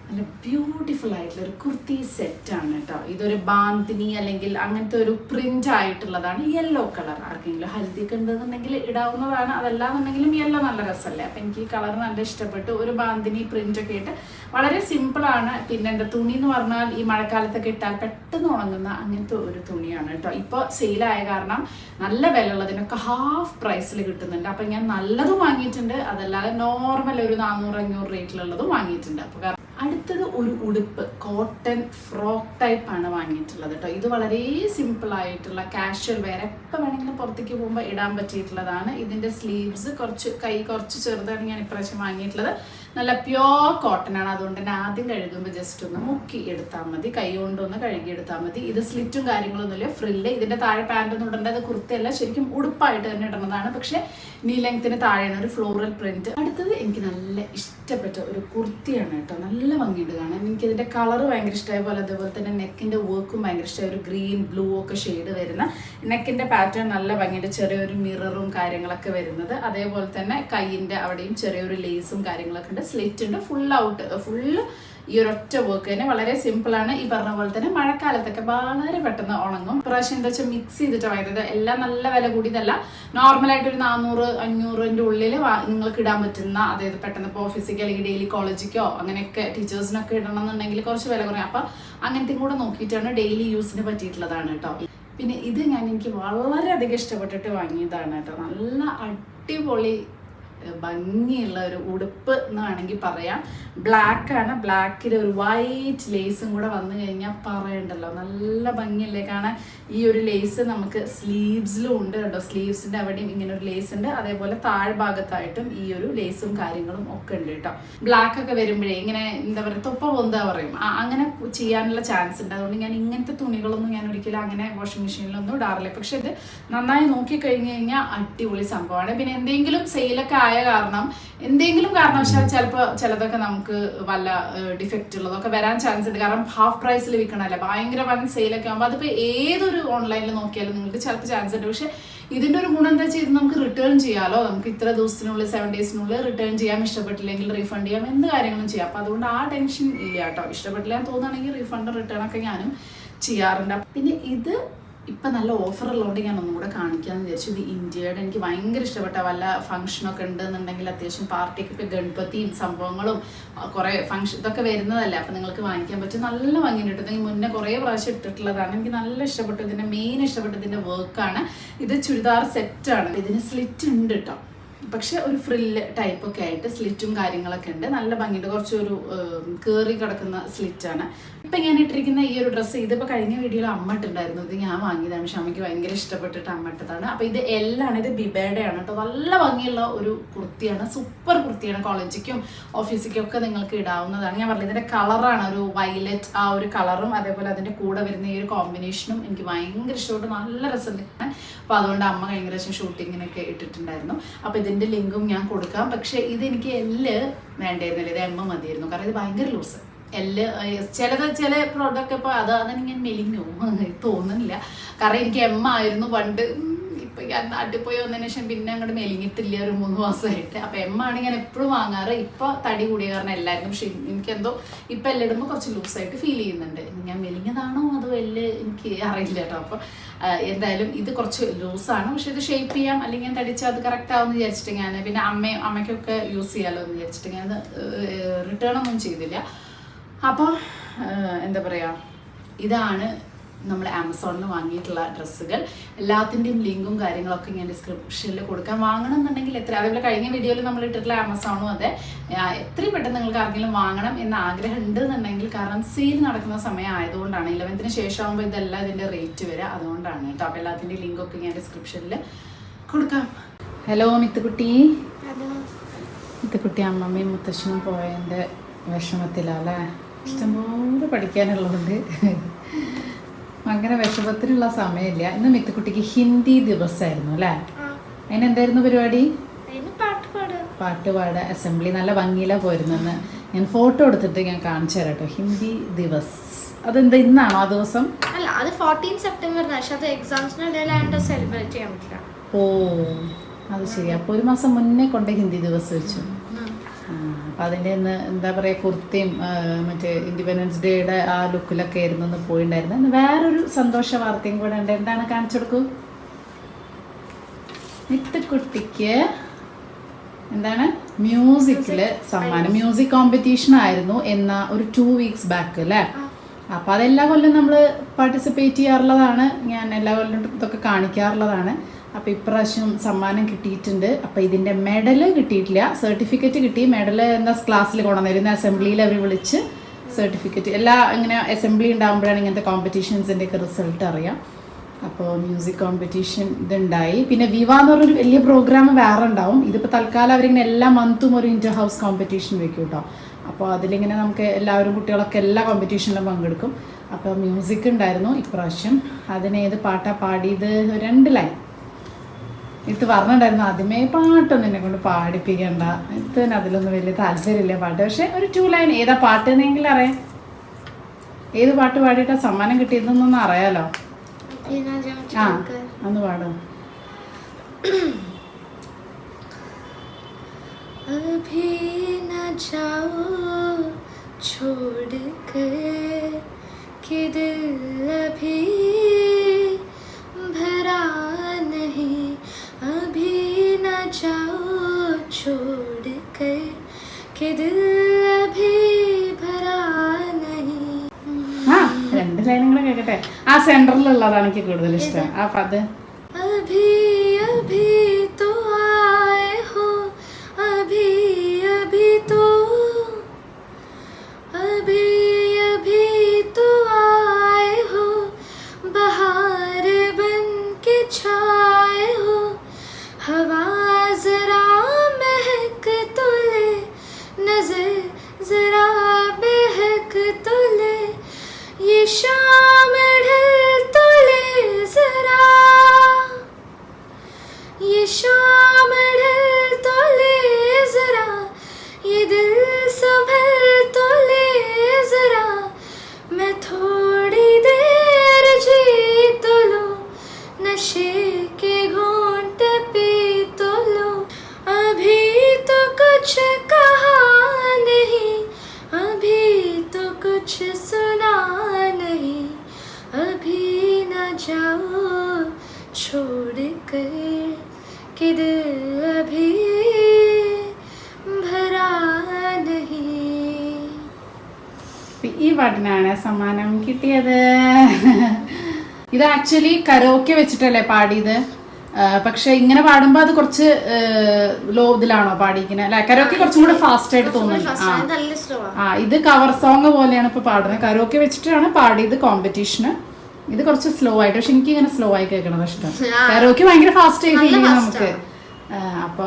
നല്ല ബ്യൂട്ടിഫുൾ ആയിട്ടുള്ള ഒരു കുർത്തി സെറ്റാണ് കേട്ടോ. ഇതൊരു ബാന്തിനി അല്ലെങ്കിൽ അങ്ങനത്തെ ഒരു പ്രിന്റ് ആയിട്ടുള്ളതാണ്. യെല്ലോ കളർ, ആർക്കെങ്കിലും ഹൽദിയൊക്കെ ഉണ്ടെന്നുണ്ടെങ്കിൽ ഇടാവുന്നതാണ്. അതല്ലാന്നുണ്ടെങ്കിലും യെല്ലോ നല്ല രസമല്ലേ. അപ്പം എനിക്ക് ഈ കളർ നല്ല ഇഷ്ടപ്പെട്ടു. ഒരു ബാന്തിനി പ്രിന്റ് ഒക്കെ ഇട്ട് വളരെ സിമ്പിളാണ്. പിന്നെ എൻ്റെ തുണി എന്ന് പറഞ്ഞാൽ ഈ മഴക്കാലത്തൊക്കെ ഇട്ടാൽ പെട്ടെന്ന് ഉണങ്ങുന്ന അങ്ങനത്തെ ഒരു തുണിയാണ് കേട്ടോ. ഇപ്പോൾ സെയിലായ കാരണം നല്ല വില ഉള്ളതിനൊക്കെ ഹാഫ് പ്രൈസിൽ കിട്ടുന്നുണ്ട്. അപ്പം ഞാൻ നല്ലതും വാങ്ങിയിട്ടുണ്ട്, അതല്ലാതെ നോർമൽ ഒരു 400-500 റേറ്റിലുള്ളതും വാങ്ങിയിട്ടുണ്ട്. അപ്പോൾ അടുത്തത് ഒരു ഉടുപ്പ്, കോട്ടൺ ഫ്രോക്ക് ടൈപ്പ് ആണ് വാങ്ങിയിട്ടുള്ളത് കേട്ടോ. ഇത് വളരെ സിമ്പിൾ ആയിട്ടുള്ള കാഷ്വൽ വെയർ, എപ്പോൾ വേണമെങ്കിലും പുറത്തേക്ക് പോകുമ്പോൾ ഇടാൻ പറ്റിയിട്ടുള്ളതാണ്. ഇതിൻ്റെ സ്ലീവ്സ് കുറച്ച് ചെറുതാണ് ഞാൻ ഇപ്രാവശ്യം വാങ്ങിയിട്ടുള്ളത്. നല്ല പ്യോർ കോട്ടൺ ആണ്. അതുകൊണ്ട് തന്നെ ആദ്യം കഴുകുമ്പോൾ ജസ്റ്റ് ഒന്ന് മുക്കി എടുത്താൽ മതി, കൈ കൊണ്ടൊന്ന് കഴുകി എടുത്താൽ മതി. ഇത് സ്ലിറ്റും കാര്യങ്ങളൊന്നുമില്ല, ഫ്രില്ല്. ഇതിൻ്റെ താഴെ പാൻറ്റൊന്നും ഇടേണ്ടത്, കുർത്തയല്ല, ശരിക്കും ഉടുപ്പായിട്ട് തന്നെ ഇടുന്നതാണ്. പക്ഷേ നീ ലെങ്ത്തിന് താഴെയാണ് ഒരു ഫ്ലോറൽ പ്രിന്റ്. അടുത്തത് എനിക്ക് നല്ല ഇഷ്ടപ്പെട്ട ഒരു കുർത്തിയാണ് കേട്ടോ. നല്ല ഭംഗിയുണ്ട് കാണാൻ. എനിക്കിതിൻ്റെ കളർ ഭയങ്കര ഇഷ്ടമായ പോലെ, അതേപോലെ തന്നെ നെക്കിൻ്റെ വർക്കും ഭയങ്കര ഇഷ്ടമായ ഒരു ഗ്രീൻ ബ്ലൂ ഒക്കെ ഷെയ്ഡ് വരുന്ന നെക്കിൻ്റെ പാറ്റേൺ നല്ല ഭംഗിയുണ്ട്. ചെറിയൊരു മിററും കാര്യങ്ങളൊക്കെ വരുന്നത്. അതേപോലെ തന്നെ കൈയിൻ്റെ അവിടെയും ചെറിയൊരു ലേസും കാര്യങ്ങളൊക്കെ ഉണ്ട്. സ്ലിറ്റ് ഉണ്ട്, ഫുള്ള് ഈ ഒരൊറ്റ വർക്ക് തന്നെ വളരെ സിമ്പിളാണ്. ഈ പറഞ്ഞ പോലെ തന്നെ മഴക്കാലത്തൊക്കെ വളരെ പെട്ടെന്ന് ഉണങ്ങും. പ്രാവശ്യം എന്താ വെച്ചാൽ മിക്സ് ചെയ്തിട്ട് വാങ്ങിയത്. എല്ലാം നല്ല വില കൂടിയതല്ല, നോർമലായിട്ടൊരു 400-500 ഉള്ളിൽ നിങ്ങൾക്ക് ഇടാൻ പറ്റുന്ന, അതായത് പെട്ടെന്ന് ഇപ്പോൾ ഓഫീസിക്കോ അല്ലെങ്കിൽ ഡെയിലി കോളേജിക്കോ അങ്ങനെയൊക്കെ ടീച്ചേഴ്സിനൊക്കെ ഇടണം എന്നുണ്ടെങ്കിൽ കുറച്ച് വില കുറയും. അപ്പം അങ്ങനത്തെ കൂടെ നോക്കിയിട്ടാണ് ഡെയിലി യൂസിന് പറ്റിയിട്ടുള്ളതാണ് കേട്ടോ. പിന്നെ ഇത് എനിക്ക് വളരെയധികം ഇഷ്ടപ്പെട്ടിട്ട് വാങ്ങിയതാണ് കേട്ടോ. നല്ല അടിപൊളി ഭംഗിയുള്ള ഒരു ഉടുപ്പ് എന്ന് വേണമെങ്കിൽ പറയാം. ബ്ലാക്കാണ്, ബ്ലാക്കിൽ ഒരു വൈറ്റ് ലേസും കൂടെ വന്നു കഴിഞ്ഞാൽ പറയണ്ടല്ലോ, നല്ല ഭംഗിയല്ലേ കാണാൻ. ഈ ഒരു ലേസ് നമുക്ക് സ്ലീവ്സിലും ഉണ്ട് കേട്ടോ. സ്ലീവ്സിൻ്റെ അവിടെയും ഇങ്ങനെ ഒരു ലേസ് ഉണ്ട്. അതേപോലെ താഴ്ഭാഗത്തായിട്ടും ഈ ഒരു ലേസും കാര്യങ്ങളും ഒക്കെ ഉണ്ട് കേട്ടോ. ബ്ലാക്ക് ഒക്കെ വരുമ്പോഴേ ഇങ്ങനെ എന്താ പറയുക, തൊപ്പ പൊന്താ പറയും, അങ്ങനെ ചെയ്യാനുള്ള ചാൻസ് ഉണ്ട്. അതുകൊണ്ട് ഞാൻ ഇങ്ങനത്തെ തുണികളൊന്നും ഞാൻ ഒരിക്കലും അങ്ങനെ വാഷിംഗ് മെഷീനിലൊന്നും ഇടാറില്ല. പക്ഷെ ഇത് നന്നായി നോക്കിക്കഴിഞ്ഞ് കഴിഞ്ഞാൽ അടിപൊളി സംഭവമാണ്. പിന്നെ എന്തെങ്കിലും സെയിലൊക്കെ ആയ കാരണം, എന്തെങ്കിലും കാരണവശാൽ ചിലപ്പോൾ ചിലതൊക്കെ നമുക്ക് വല്ല ഡിഫക്റ്റ് ഉള്ളതൊക്കെ വരാൻ ചാൻസ് ഉണ്ട്. കാരണം ഹാഫ് പ്രൈസിൽ വിൽക്കണമല്ലേ, ഭയങ്കര വൻ സെയിലൊക്കെ ആകുമ്പോൾ അതിപ്പോൾ ഏതൊരു ഓൺലൈനിൽ നോക്കിയാലും നിങ്ങൾക്ക് ചിലപ്പോൾ ചാൻസ് ഉണ്ട്. പക്ഷെ ഇതിൻ്റെ ഒരു ഗുണം എന്താ വെച്ചാൽ ഇത് നമുക്ക് റിട്ടേൺ ചെയ്യാമല്ലോ. നമുക്ക് ഇത്ര ദിവസത്തിനുള്ളിൽ 7 ഡേയ്സിനുള്ളിൽ റിട്ടേൺ ചെയ്യാം, ഇഷ്ടപ്പെട്ടില്ലെങ്കിൽ റീഫണ്ട് ചെയ്യാം, എന്ത് കാര്യങ്ങളും ചെയ്യാം. അപ്പോൾ അതുകൊണ്ട് ആ ടെൻഷൻ ഇല്ല കേട്ടോ. ഇഷ്ടപ്പെട്ടില്ല എന്ന് തോന്നുകയാണെങ്കിൽ റീഫണ്ട് റിട്ടേൺ ഒക്കെ ഞാനും ചെയ്യാറുണ്ട്. പിന്നെ ഇത് ഇപ്പം നല്ല ഓഫർ ഉള്ളതുകൊണ്ട് ഞാൻ ഒന്നും കൂടെ കാണിക്കാമെന്ന് വിചാരിച്ചു. ഇത് ഇന്ത്യയുടെ എനിക്ക് ഭയങ്കര ഇഷ്ടപ്പെട്ട വല്ല ഫംഗ്ഷനൊക്കെ ഉണ്ടെന്നുണ്ടെങ്കിൽ അത്യാവശ്യം പാർട്ടിക്ക് ഇപ്പോൾ ഗണപതിയും സംഭവങ്ങളും കുറേ ഫംഗ്ഷൻ ഇതൊക്കെ വരുന്നതല്ലേ, അപ്പം നിങ്ങൾക്ക് വാങ്ങിക്കാൻ പറ്റും. നല്ല ഭംഗി കിട്ടും. ഈ മുന്നേ കുറേ പ്രാവശ്യം ഇട്ടിട്ടുള്ളതാണ്. എനിക്ക് നല്ല ഇഷ്ടപ്പെട്ടു. ഇതിൻ്റെ മെയിൻ ഇഷ്ടപ്പെട്ട ഇതിൻ്റെ വർക്കാണ്. ഇത് ചുരിദാർ സെറ്റാണ്. ഇതിന് സ്ലിറ്റ് ഉണ്ട് കേട്ടോ, പക്ഷെ ഒരു ഫ്രില്ല് ടൈപ്പൊക്കെ ആയിട്ട് സ്ലിറ്റും കാര്യങ്ങളൊക്കെ ഉണ്ട്. നല്ല ഭംഗിയുണ്ട്. കുറച്ചൊരു കയറി കിടക്കുന്ന സ്ലിറ്റാണ്. ഇപ്പം ഞാൻ ഇട്ടിരിക്കുന്ന ഈ ഒരു ഡ്രസ്സ് ഇതിപ്പോൾ കഴിഞ്ഞ വീഡിയോയിൽ അമ്മ ഇട്ടുണ്ടായിരുന്നു. ഇത് ഞാൻ വാങ്ങിയതാണ്, പക്ഷെ അമ്മയ്ക്ക് ഭയങ്കര ഇഷ്ടപ്പെട്ടിട്ട് അമ്മ ഇട്ടതാണ്. അപ്പോൾ ഇത് എല്ലാണ്. ഇത് ബിബയുടെ ആണ് കേട്ടോ. നല്ല ഭംഗിയുള്ള ഒരു കുർത്തിയാണ്, സൂപ്പർ കുർത്തിയാണ്. കോളേജിലേക്കും ഓഫീസിലേക്കും ഒക്കെ നിങ്ങൾക്ക് ഇടാവുന്നതാണ്. ഞാൻ പറഞ്ഞത് ഇതിൻ്റെ കളറാണ് ഒരു വയലറ്റ്, ആ ഒരു കളറും അതേപോലെ അതിൻ്റെ കൂടെ വരുന്ന ഈ ഒരു കോമ്പിനേഷനും എനിക്ക് ഭയങ്കര ഇഷ്ടപ്പെട്ടു. നല്ല രസമുണ്ട്. അപ്പോൾ അതുകൊണ്ട് അമ്മ കഴിഞ്ഞ പ്രാവശ്യം ഷൂട്ടിങ്ങിനൊക്കെ ഇട്ടിട്ടുണ്ടായിരുന്നു. അപ്പോൾ ഇതിൻ്റെ ലിങ്കും ഞാൻ കൊടുക്കാം. പക്ഷേ ഇതെനിക്ക് എല്ല് വേണ്ടായിരുന്നില്ല, ഇത് എം മതിയായിരുന്നു. കാരണം ഇത് ഭയങ്കര ലൂസ്. ചില പ്രോഡക്റ്റ് ഇപ്പോൾ അതാണ് ഞാൻ മെലിഞ്ഞു തോന്നുന്നില്ല. കാരണം എനിക്ക് എം ആയിരുന്നു പണ്ട്. ഇപ്പം ഞാൻ നാട്ടിൽ പോയി വന്നതിന് ശേഷം പിന്നെ അങ്ങോട്ട് മെലിഞ്ഞിട്ടില്ല ഒരു 3 മാസമായിട്ട്. അപ്പോൾ എം ആണ് ഞാൻ എപ്പോഴും വാങ്ങാറ്. ഇപ്പോൾ തടി കൂടിയ കാരണം എല്ലാവരും. പക്ഷെ എനിക്കെന്തോ ഇപ്പം എല്ലാം ഇടുമ്പോൾ കുറച്ച് ലൂസായിട്ട് ഫീൽ ചെയ്യുന്നുണ്ട്. ഞാൻ മെലിഞ്ഞതാണോ അതോ എല്ല് എനിക്ക് അറിയില്ല കേട്ടോ. അപ്പോൾ എന്തായാലും ഇത് കുറച്ച് ലൂസാണ്. പക്ഷെ ഇത് ഷേപ്പ് ചെയ്യാം, അല്ലെങ്കിൽ ഞാൻ തടിച്ചാൽ അത് കറക്റ്റ് ആവുമെന്ന് വിചാരിച്ചിട്ട് ഞാൻ പിന്നെ അമ്മയ്ക്കൊക്കെ യൂസ് ചെയ്യാമല്ലോ എന്ന് വിചാരിച്ചിട്ട് ഞാനത് റിട്ടേൺ ഒന്നും ചെയ്തില്ല. അപ്പോൾ എന്താ പറയുക, ഇതാണ് നമ്മൾ ആമസോണിൽ വാങ്ങിയിട്ടുള്ള ഡ്രസ്സുകൾ. എല്ലാത്തിൻ്റെയും ലിങ്കും കാര്യങ്ങളൊക്കെ ഞാൻ ഡിസ്ക്രിപ്ഷനിൽ കൊടുക്കാം. വാങ്ങണം എന്നുണ്ടെങ്കിൽ അതേപോലെ കഴിഞ്ഞ വീഡിയോയിൽ നമ്മൾ ഇട്ടിട്ടുള്ള ആമസോണും അതെ, എത്രയും പെട്ടെന്ന് നിങ്ങൾക്ക് ആർക്കെങ്കിലും വാങ്ങണം എന്ന ആഗ്രഹം ഉണ്ട് എന്നുണ്ടെങ്കിൽ, കാരണം സെയിൽ നടക്കുന്ന സമയം ആയതുകൊണ്ടാണ്. 11th ശേഷമാകുമ്പോൾ ഇതെല്ലാം ഇതിൻ്റെ റേറ്റ് വരിക, അതുകൊണ്ടാണ് കേട്ടോ. അപ്പോൾ എല്ലാത്തിൻ്റെയും ലിങ്കൊക്കെ ഞാൻ ഡിസ്ക്രിപ്ഷനിൽ കൊടുക്കാം. ഹലോ മിത്തുക്കുട്ടി. മിത്തുക്കുട്ടി അമ്മമ്മയും മുത്തശ്ശനും പോയതിൻ്റെ വിഷമത്തിലല്ലേ? ഇഷ്ടംപോലെ പഠിക്കാനുള്ളതുകൊണ്ട് അങ്ങനെ വിഷമത്തിനുള്ള സമയമില്ല. ഇന്ന് മിത്തുക്കുട്ടിക്ക് ഹിന്ദി ദിവസമായിരുന്നു അല്ലേ? അതിനെന്തായിരുന്നു പരിപാടി? പാട്ട് പാടുക, അസംബ്ലി. നല്ല ഭംഗിയിലാണ് പോയിരുന്നെന്ന് ഞാൻ ഫോട്ടോ എടുത്തിട്ട് ഞാൻ കാണിച്ചു തരാം കേട്ടോ. ഹിന്ദി ദിവസ് അതെന്താ ഇന്നാണോ ആ ദിവസം? അല്ല, അത് 14 സെപ്റ്റംബറിന്. പക്ഷെ അത് എക്സാംസിന് ഇടയിലായിട്ട് സെലിബ്രേറ്റ് ചെയ്യാൻ പറ്റില്ല. ഓ അത് ശരി. അപ്പോൾ ഒരു മാസം മുന്നേ കൊണ്ട് ഹിന്ദി ദിവസം വെച്ചു. അപ്പം അതിൻ്റെ ഇന്ന് എന്താ പറയുക, കുർത്തിയും മറ്റേ ഇൻഡിപെൻഡൻസ് ഡേയുടെ ആ ലുക്കിലൊക്കെ ആയിരുന്നു ഒന്ന് പോയിണ്ടായിരുന്നു. ഇന്ന് വേറൊരു സന്തോഷ വാർത്തയും കൂടെ ഉണ്ട്. എന്താണ്? കാണിച്ചു കൊടുക്കൂ. മിത്തുക്കുട്ടിക്ക് എന്താണ് മ്യൂസിക്കില് സമ്മാനം. മ്യൂസിക് കോമ്പറ്റീഷൻ ആയിരുന്നു ഒരു 2 weeks ബാക്ക് അല്ലേ? അപ്പം അതെല്ലാ കൊല്ലം നമ്മൾ പാർട്ടിസിപ്പേറ്റ് ചെയ്യാറുള്ളതാണ്. ഞാൻ എല്ലാ കൊല്ലം ഇതൊക്കെ കാണിക്കാറുള്ളതാണ്. അപ്പോൾ ഇപ്രാവശ്യം സമ്മാനം കിട്ടിയിട്ടുണ്ട്. അപ്പോൾ ഇതിൻ്റെ മെഡല് കിട്ടിയിട്ടില്ല, സർട്ടിഫിക്കറ്റ് കിട്ടി. മെഡല് എന്താ ക്ലാസ്സിൽ കൊണ്ടുവന്നിരുന്നു, അസംബ്ലിയിൽ അവർ വിളിച്ച് സർട്ടിഫിക്കറ്റ്. ഇങ്ങനെ അസംബ്ലി ഉണ്ടാകുമ്പോഴാണ് ഇങ്ങനത്തെ കോമ്പറ്റീഷൻസിൻ്റെയൊക്കെ റിസൾട്ട് അറിയാം. അപ്പോൾ മ്യൂസിക് കോമ്പറ്റീഷൻ ഇതുണ്ടായി. പിന്നെ വിവ എന്ന് പറഞ്ഞൊരു വലിയ പ്രോഗ്രാം വേറെ ഉണ്ടാവും. ഇതിപ്പോൾ തൽക്കാലം അവരിങ്ങനെ എല്ലാ മന്തും ഒരു ഇൻ്റർ ഹൗസ് കോമ്പറ്റീഷൻ വെക്കും കേട്ടോ. അപ്പോൾ അതിലിങ്ങനെ നമുക്ക് എല്ലാവരും കുട്ടികളൊക്കെ എല്ലാ കോമ്പറ്റീഷനിലും പങ്കെടുക്കും. അപ്പോൾ മ്യൂസിക് ഉണ്ടായിരുന്നു ഇപ്രാവശ്യം. അതിനേത് പാട്ടാണ് പാടിയത്? 2 ലൈൻ ഇത് പറഞ്ഞിട്ടുണ്ടായിരുന്നു. ആദ്യമേ പാട്ടൊന്നും എന്നെ കൊണ്ട് പാടിപ്പിക്കണ്ട, ഇതിന് അതിലൊന്നും വലിയ താല്പര്യമില്ല പാട്ട്. പക്ഷെ ഒരു 2 ലൈൻ ഏതാ പാട്ട് എന്നെങ്കിലും അറിയാം. ഏത് പാട്ട് പാടിയിട്ടാ സമ്മാനം കിട്ടിയതെന്നൊന്നും അറിയാലോ. ആ ഒന്ന് പാടും. अभी न जाओ छोड़ कर कि दिल अभी भरा नहीं, अभी न जाओ छोड़ कर कि दिल अभी भरा नहीं. ആ 2 ലൈനും കൂടെ കേൾക്കട്ടെ. ആ സെൻട്രലിലുള്ളതാണ് എനിക്ക് കൂടുതൽ ഇഷ്ടം. ആ അത് अभी अभी तो आए हो, अभी अभी तो, अभी अभी तो आए हो, बहार बन के छाए हो, हवा जरा महक तो ले, नजर जरा बहक तो ले, ये शाम ढल तो ले जरा, ये शाम ढल तो ले जरा, ये दिल संभल तो ले जरा, मैं थोड़ी देर जी तो लो, नशे के घूंट पी तो लो, अभी तो कुछ कहा नहीं, अभी तो कुछ सुना नहीं, अभी न जाओ छोड़ कर कि दिल अभी भरा नहीं. ഈ പാട്ടിനാണ് സമ്മാനം കിട്ടിയത്. ഇത് ആക്ച്വലി കരോക്കെ വെച്ചിട്ടല്ലേ പാടിയത്. പക്ഷെ ഇങ്ങനെ പാടുമ്പോൾ അത് കുറച്ച് ലോ ഇതിലാണോ പാടിക്കുന്നത് അല്ലെ? കരോക്കെ കുറച്ചും കൂടെ ഫാസ്റ്റ് ആയിട്ട് തോന്നുന്നു. ആ ഇത് കവർ സോങ് പോലെയാണ് ഇപ്പൊ പാടുന്നത്. കരോക്കെ വെച്ചിട്ടാണ് പാടിയത് കോമ്പറ്റീഷന്. ഇത് കുറച്ച് സ്ലോ ആയിട്ട്. പക്ഷെ എനിക്ക് ഇങ്ങനെ സ്ലോ ആയി കേൾക്കണത് ഇഷ്ടം. കരോക്കെ ഭയങ്കര ഫാസ്റ്റ് ആയി ഫീൽ ചെയ്യും നമുക്ക്. അപ്പൊ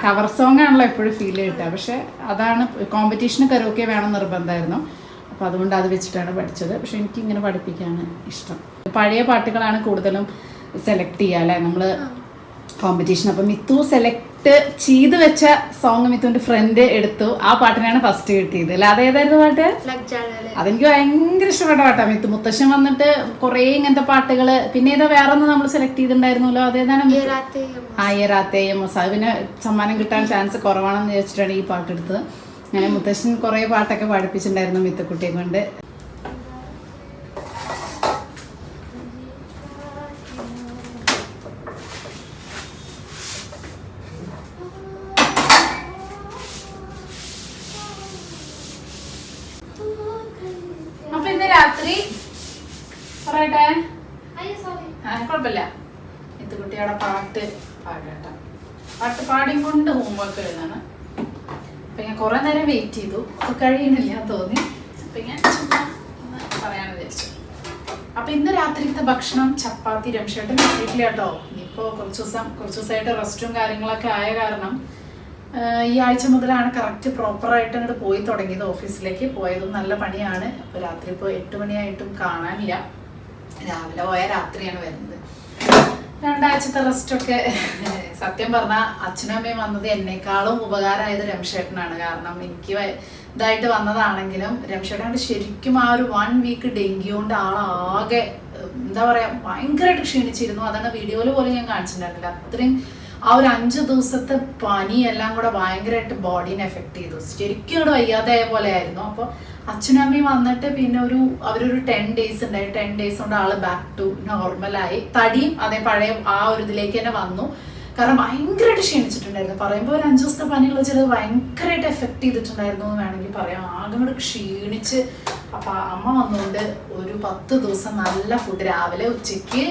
കവർ സോങ് ആണല്ലോ എപ്പോഴും ഫീൽ കിട്ടുക. പക്ഷെ അതാണ് കോമ്പറ്റീഷന് കരോക്കെ വേണം നിർബന്ധമായിരുന്നു. അപ്പോൾ അതുകൊണ്ട് അത് വെച്ചിട്ടാണ് പഠിച്ചത്. പക്ഷെ എനിക്ക് ഇങ്ങനെ പഠിപ്പിക്കാണ് ഇഷ്ടം. പഴയ പാട്ടുകളാണ് കൂടുതലും സെലക്ട് ചെയ്യുക അല്ലേ നമ്മൾ കോമ്പറ്റീഷൻ. അപ്പം മിത്തു സെലക്ട് ചെയ്ത് വെച്ച സോങ് മിത്തുവിന്റെ ഫ്രണ്ട് എടുത്തു. ആ പാട്ടിനാണ് ഫസ്റ്റ് കിട്ടിയത് അല്ലേ? അതേതായിരുന്നു പാട്ട്? അതെനിക്ക് ഭയങ്കര ഇഷ്ടപ്പെട്ട പാട്ടാണ്. മിത്തു മുത്തശ്ശൻ വന്നിട്ട് കുറേ ഇങ്ങനത്തെ പാട്ടുകള്. പിന്നെ ഏതാ വേറെ ഒന്ന് നമ്മൾ സെലക്ട് ചെയ്തിട്ടുണ്ടായിരുന്നല്ലോ, അതേതാണ്? ആ യേറാത്തേയും മൊസാ. പിന്നെ സമ്മാനം കിട്ടാൻ ചാൻസ് കുറവാണെന്ന് വിചാരിച്ചിട്ടാണ് ഈ പാട്ട് എടുത്തത്. അങ്ങനെ മുത്തശ്ശൻ കുറേ പാട്ടൊക്കെ പഠിപ്പിച്ചിട്ടുണ്ടായിരുന്നു മിത്തുക്കുട്ടിയെ കൊണ്ട്. അപ്പൊ ഇന്ന് രാത്രി പറയട്ടെ. അയ്യോ സോറി. കുഴപ്പമില്ല. ഇത് കുട്ടിയുടെ പാട്ട് പാടേണ്ട. പാട്ട് പാടിയും കൊണ്ട് ഹോംവർക്ക് എഴുതാണ്. അപ്പൊ ഞാൻ കുറെ നേരം വെയിറ്റ് ചെയ്തു. അത് കഴിയണില്ല തോന്നി. അപ്പൊ ഞാൻ ചുമ്മാ പറയാന്ന് വിചാരിച്ചു. അപ്പൊ ഇന്ന് രാത്രിത്തെ ഭക്ഷണം ചപ്പാത്തി. രംഷേട്ടൻ എത്തിയിട്ടില്ല കേട്ടോ. ഇനിയിപ്പോ കുറച്ച് ദിവസമായിട്ട് റെസ്റ്റും കാര്യങ്ങളൊക്കെ ആയ കാരണം ഈ ആഴ്ച മുതലാണ് കറക്റ്റ് പ്രോപ്പറായിട്ട് അങ്ങോട്ട് പോയി തുടങ്ങിയത്. ഓഫീസിലേക്ക് പോയതും നല്ല പണിയാണ്. അപ്പോൾ രാത്രി ഇപ്പോൾ 8 മണിയായിട്ടും കാണാനില്ല. രാവിലെ പോയാൽ രാത്രിയാണ് വരുന്നത്. 2 ആഴ്ചത്തെ റെസ്റ്റൊക്കെ സത്യം പറഞ്ഞാൽ അച്ഛനും അമ്മയും വന്നത് എന്നെക്കാളും ഉപകാരമായത് രംഷേട്ടനാണ്. കാരണം എനിക്ക് ഇതായിട്ട് വന്നതാണെങ്കിലും രംഷേട്ടൻ ശരിക്കും ആ ഒരു 1 വീക്ക് ഡെങ്കി കൊണ്ട് ആളാകെ എന്താ പറയുക ഭയങ്കരമായിട്ട് ക്ഷീണിച്ചിരുന്നു. അതാണ് വീഡിയോയിൽ പോലും ഞാൻ കാണിച്ചിട്ടുണ്ടായിരുന്നില്ല. അത്രയും ആ ഒരു 5 ദിവസത്തെ പനി എല്ലാം കൂടെ ഭയങ്കരമായിട്ട് ബോഡീനെ എഫക്ട് ചെയ്തു. ശരിക്കും ഇവിടെ വയ്യാതായ പോലെ ആയിരുന്നു. അപ്പോൾ അച്ഛനും അമ്മയും വന്നിട്ട് പിന്നെ അവരൊരു 10 ഡേയ്സ് ഉണ്ടായി. 10 ഡേയ്സ് കൊണ്ട് ആള് ബാക്ക് ടു നോർമലായി. തടിയും അതേ പഴയ ആ ഒരു ഇതിലേക്ക് തന്നെ വന്നു. കാരണം ഭയങ്കരമായിട്ട് ക്ഷീണിച്ചിട്ടുണ്ടായിരുന്നു. പറയുമ്പോൾ ഒരു 5 ദിവസത്തെ പനിയുള്ള ചിലത് ഭയങ്കരമായിട്ട് എഫക്ട് ചെയ്തിട്ടുണ്ടായിരുന്നു എന്ന് വേണമെങ്കിൽ പറയാം. ആകെ കൂടെ ക്ഷീണിച്ച്. അപ്പൊ അമ്മ വന്നുകൊണ്ട് ഒരു 10 ദിവസം നല്ല ഫുഡ് രാവിലെ ഉച്ചയ്ക്ക്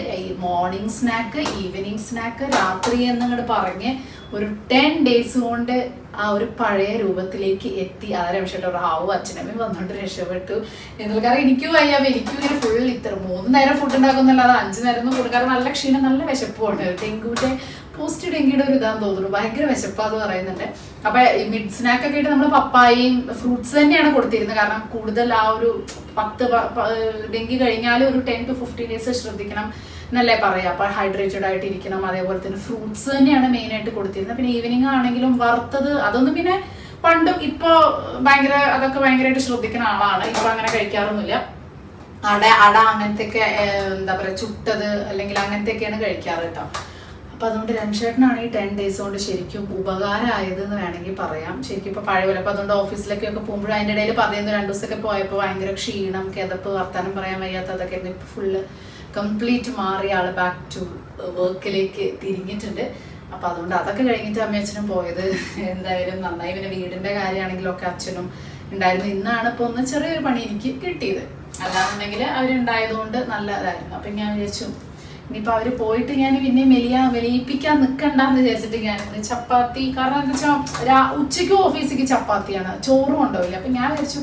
മോർണിംഗ് സ്നാക്ക് ഈവനിങ് സ്നാക്ക് രാത്രി എന്നങ്ങോട്ട് പറഞ്ഞ് ഒരു 10 ഡേയ്സ് കൊണ്ട് ആ ഒരു പഴയ രൂപത്തിലേക്ക് എത്തി. അത് രക്ഷപ്പെട്ടു. ഹാവും അച്ഛനമ്മയും വന്നോണ്ട് രക്ഷപ്പെട്ടു എന്നുള്ള. കാരണം എനിക്കും വയ്യാതെ എനിക്കും ഇങ്ങനെ ഫുൾ ഇത്ര 3 നേരം ഫുഡ് ഉണ്ടാക്കുന്നല്ലാതെ 5 നേരം ഒന്നും കൊടുക്കാറ്. നല്ല ക്ഷീണം നല്ല വിശപ്പുമാണ്. ഡെങ്കുവിന്റെ പോസ്റ്റ് ഡെങ്കിയുടെ ഒരു ഇതാന്ന് തോന്നുന്നു. ഭയങ്കര വിശപ്പാന്ന് പറയുന്നുണ്ട്. അപ്പൊ മിഡ് സ്നാക്ക് ഒക്കെ ആയിട്ട് നമ്മൾ പപ്പായയും ഫ്രൂട്ട്സ് തന്നെയാണ് കൊടുത്തിരുന്നത്. കാരണം കൂടുതൽ ആ ഒരു 10 ഡെങ്കി കഴിഞ്ഞാൽ ഒരു 10 to 15 ഡേയ്സ് ശ്രദ്ധിക്കണം എന്നല്ലേ പറയാം. അപ്പൊ ഹൈഡ്രേറ്റഡ് ആയിട്ട് ഇരിക്കണം. അതേപോലെ തന്നെ ഫ്രൂട്ട്സ് തന്നെയാണ് മെയിൻ ആയിട്ട് കൊടുത്തിരുന്നത്. പിന്നെ ഈവനിങ് ആണെങ്കിലും വറുത്തത് അതൊന്നും പിന്നെ പണ്ടും ഇപ്പൊ അതൊക്കെ ഭയങ്കരമായിട്ട് ശ്രദ്ധിക്കുന്ന ആളാണ്. ഇപ്പൊ അങ്ങനെ കഴിക്കാറൊന്നുമില്ല. അട അങ്ങനത്തെയൊക്കെ എന്താ പറയാ ചുട്ടത് അല്ലെങ്കിൽ അങ്ങനത്തെയൊക്കെയാണ് കഴിക്കാറ് കേട്ടോ. അപ്പൊ അതുകൊണ്ട് രംഷേട്ടനാണ് ഈ 10 ഡേയ്സ് കൊണ്ട് ശരിക്കും ഉപകാരമായത് എന്ന് വേണമെങ്കിൽ പറയാം. ശരിക്കും ഇപ്പൊ പഴയ പോലെ. അപ്പൊ അതുകൊണ്ട് ഓഫീസിലൊക്കെ പോകുമ്പോഴും അതിന്റെ ഇടയിൽ പറയുന്നു 2 ദിവസമൊക്കെ പോയപ്പോൾ ഭയങ്കര ക്ഷീണം കിതപ്പ് വർത്താനം പറയാൻ വയ്യാത്തതൊക്കെ ആയിരുന്നു. ഇപ്പൊ ഫുള്ള് കംപ്ലീറ്റ് മാറി ആള് ബാക്ക് ടു വർക്കിലേക്ക് തിരിഞ്ഞിട്ടുണ്ട്. അപ്പൊ അതുകൊണ്ട് അതൊക്കെ കഴിഞ്ഞിട്ട് അമ്മയച്ഛനും പോയത് എന്തായാലും നന്നായി. പിന്നെ വീടിന്റെ കാര്യമാണെങ്കിലും ഒക്കെ അച്ഛനും ഉണ്ടായിരുന്നു. ഇന്നാണ് ഇപ്പൊ ഒന്ന് ചെറിയൊരു പണി എനിക്ക് കിട്ടിയത്. അല്ലാന്നുണ്ടെങ്കിൽ അവരുണ്ടായതുകൊണ്ട് നല്ലതായിരുന്നു. അപ്പൊ ഞാൻ വിചാരിച്ചു ഇനിയിപ്പോ അവര് പോയിട്ട് ഞാൻ പിന്നെ മെലിയിപ്പിക്കാൻ നിൽക്കണ്ടെന്ന് വിചാരിച്ചിട്ട് ഞാൻ ചപ്പാത്തി. കാരണം എന്താ വെച്ചാൽ ഉച്ചയ്ക്കും ഓഫീസിലേക്ക് ചപ്പാത്തിയാണ്, ചോറും ഉണ്ടാവില്ല. അപ്പൊ ഞാൻ വിചാരിച്ചു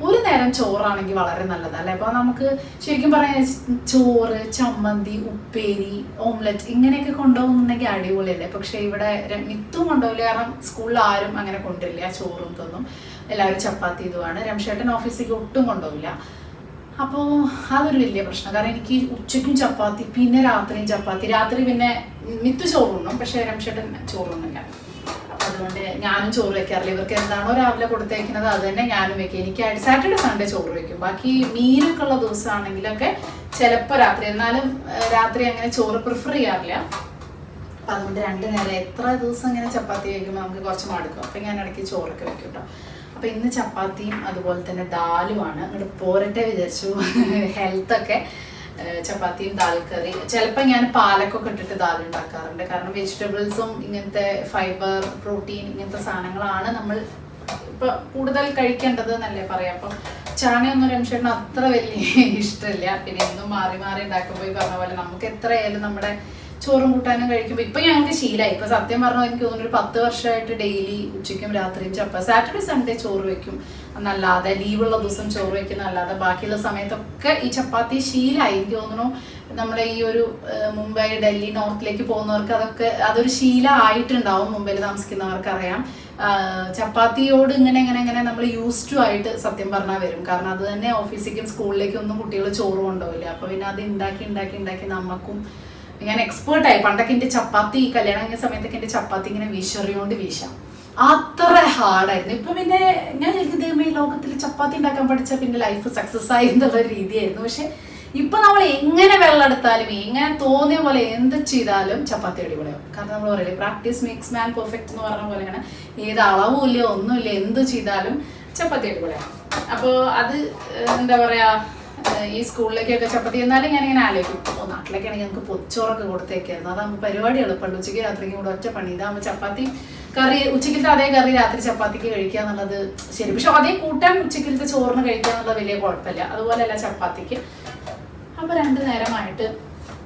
ഒരു നേരം ചോറാണെങ്കിൽ വളരെ നല്ലതല്ലേ. അപ്പൊ നമുക്ക് ശരിക്കും പറയാൻ ചോറ് ചമ്മന്തി ഉപ്പേരി ഓംലെറ്റ് ഇങ്ങനെയൊക്കെ കൊണ്ടുപോകുന്നുണ്ടെങ്കിൽ അടിപൊളിയല്ലേ. പക്ഷെ ഇവിടെ മിത്തും കൊണ്ടുപോകില്ല. കാരണം സ്കൂളിൽ ആരും അങ്ങനെ കൊണ്ടുവരില്ല ചോറും ഇതൊന്നും. എല്ലാവരും ചപ്പാത്തി ഇതുമാണ്. രംഷേട്ടൻ ഓഫീസിലേക്ക് ഒട്ടും കൊണ്ടുപോകില്ല. അപ്പോൾ അതൊരു വലിയ പ്രശ്നം. കാരണം എനിക്ക് ഉച്ചയ്ക്കും ചപ്പാത്തി പിന്നെ രാത്രിയും ചപ്പാത്തി. രാത്രി പിന്നെ മിത്ത് ചോറുണ്ണും. പക്ഷെ രംഷേട്ടൻ ചോറുണ്ണില്ല. അപ്പം അതുകൊണ്ട് ഞാനും ചോറ് വെക്കാറില്ല. ഇവർക്ക് എന്താണോ രാവിലെ കൊടുത്തേക്കുന്നത് അത് തന്നെ ഞാനും വെക്കും. എനിക്കായിട്ട് സാറ്റർഡേ സൺഡേ ചോറ് വെക്കും. ബാക്കി മീനൊക്കെ ഉള്ള ദിവസമാണെങ്കിലൊക്കെ ചിലപ്പോൾ രാത്രി. എന്നാലും രാത്രി അങ്ങനെ ചോറ് പ്രിഫർ ചെയ്യാറില്ല. അപ്പം അതുകൊണ്ട് 2 നേരം എത്ര ദിവസം ഇങ്ങനെ ചപ്പാത്തി വയ്ക്കുമ്പോൾ നമുക്ക് കുറച്ച് മടുക്കും. അപ്പം ഞാൻ ഇടയ്ക്ക് ചോറൊക്കെ വെക്കും കേട്ടോ. അപ്പം ഇന്ന് ചപ്പാത്തിയും അതുപോലെ തന്നെ ദാലുമാണ്. അങ്ങോട്ട് പോരട്ടെ വിചാരിച്ചു. ഹെൽത്തൊക്കെ ചപ്പാത്തിയും ദാൽ കറി. ചിലപ്പോൾ ഞാൻ പാലക്കൊക്കെ ഇട്ടിട്ട് ദാൽ ഉണ്ടാക്കാറുണ്ട്. കാരണം വെജിറ്റബിൾസും ഇങ്ങനത്തെ ഫൈബർ പ്രോട്ടീൻ ഇങ്ങനത്തെ സാധനങ്ങളാണ് നമ്മൾ ഇപ്പം കൂടുതൽ കഴിക്കേണ്ടത് എന്നല്ലേ പറയാം. അപ്പം ചാണയൊന്നും രംഷേട്ടന് അത്ര വലിയ ഇഷ്ടമില്ല. പിന്നെ എന്നും മാറി മാറി ഉണ്ടാക്കുമ്പോൾ ഈ പറഞ്ഞ പോലെ നമുക്ക് എത്രയായാലും നമ്മുടെ ചോറും കൂട്ടാനും കഴിക്കുമ്പോൾ ഇപ്പൊ ഞങ്ങൾക്ക് ശീലമായി. ഇപ്പൊ സത്യം പറഞ്ഞാൽ എനിക്ക് തോന്നുന്നു ഒരു 10 വർഷമായിട്ട് ഡെയിലി ഉച്ചയ്ക്കും രാത്രിയും ചപ്പാത്തി. സാറ്റർഡേ സൺഡേ ചോറ് വെക്കും എന്നല്ലാതെ ലീവുള്ള ദിവസം ചോറ് വെക്കുന്നല്ലാതെ ബാക്കിയുള്ള സമയത്തൊക്കെ ഈ ചപ്പാത്തി ശീലമായി. എനിക്ക് തോന്നുന്നു നമ്മുടെ ഈ ഒരു മുംബൈ ഡൽഹി നോർത്തിലേക്ക് പോകുന്നവർക്ക് അതൊരു ശീലമായിട്ടുണ്ടാവും. മുംബൈയിൽ താമസിക്കുന്നവർക്ക് അറിയാം. ചപ്പാത്തിയോട് ഇങ്ങനെ നമ്മൾ യൂസ് ടു ആയിട്ട് സത്യം പറഞ്ഞാൽ വരും. കാരണം അത് തന്നെ ഓഫീസിലേക്കും സ്കൂളിലേക്കും ഒന്നും കുട്ടികൾ ചോറ് കൊണ്ടുപോകില്ല. അപ്പൊ പിന്നെ അത് ഉണ്ടാക്കി നമുക്കും ഞാൻ എക്സ്പേർട്ടായി. പണ്ടൊക്കെ എൻ്റെ ചപ്പാത്തി കല്യാണം കഴിഞ്ഞ സമയത്തൊക്കെ എൻ്റെ ചപ്പാത്തി ഇങ്ങനെ വീശറിയോണ്ട് വീശാം. അത്ര ഹാർഡായിരുന്നു. ഇപ്പൊ പിന്നെ ഞാൻ ദൈവമേ ലോകത്തിൽ ചപ്പാത്തി ഉണ്ടാക്കാൻ പഠിച്ച പിന്നെ ലൈഫ് സക്സസ് ആയി എന്നുള്ള രീതിയായിരുന്നു. പക്ഷെ ഇപ്പൊ നമ്മൾ എങ്ങനെ വെള്ളം എടുത്താലും എങ്ങനെ തോന്നിയ പോലെ എന്ത് ചെയ്താലും ചപ്പാത്തി അടിപൊളിയാവും. കാരണം നമ്മൾ പറയില്ലേ പ്രാക്ടീസ് മേക്സ് മാൻ പെർഫെക്റ്റ് എന്ന് പറഞ്ഞ പോലെയാണ്. ഏത് അളവും ഇല്ല ഒന്നുമില്ല എന്ത് ചെയ്താലും ചപ്പാത്തി അടിപൊളിയാവും. അപ്പോൾ അത് എന്താ പറയാ ഈ സ്കൂളിലേക്കൊക്കെ ചപ്പാത്തി എന്നാലും ഞാനിങ്ങനെ ആലോചിക്കും നാട്ടിലൊക്കെ ആണെങ്കിൽ നമുക്ക് പൊച്ചോറൊക്കെ കൊടുത്തേക്കായിരുന്നു. അതാകുമ്പോൾ പരിപാടി എളുപ്പമുണ്ട്. ഉച്ചയ്ക്ക് രാത്രിക്കും കൂടെ ഒറ്റ പണി. ഇതാകുമ്പോൾ ചപ്പാത്തി കറി ഉച്ചക്കലത്തെ അതേ കറി രാത്രി ചപ്പാത്തിക്ക് കഴിക്കുക എന്നുള്ളത് ശരി. പക്ഷെ അതേ കൂട്ടാൻ ഉച്ചക്കലത്തെ ചോറിന് കഴിക്കുക എന്നുള്ളത് വലിയ കുഴപ്പമില്ല. അതുപോലെയല്ല ചപ്പാത്തിക്ക്. അപ്പോൾ 2 നേരമായിട്ട്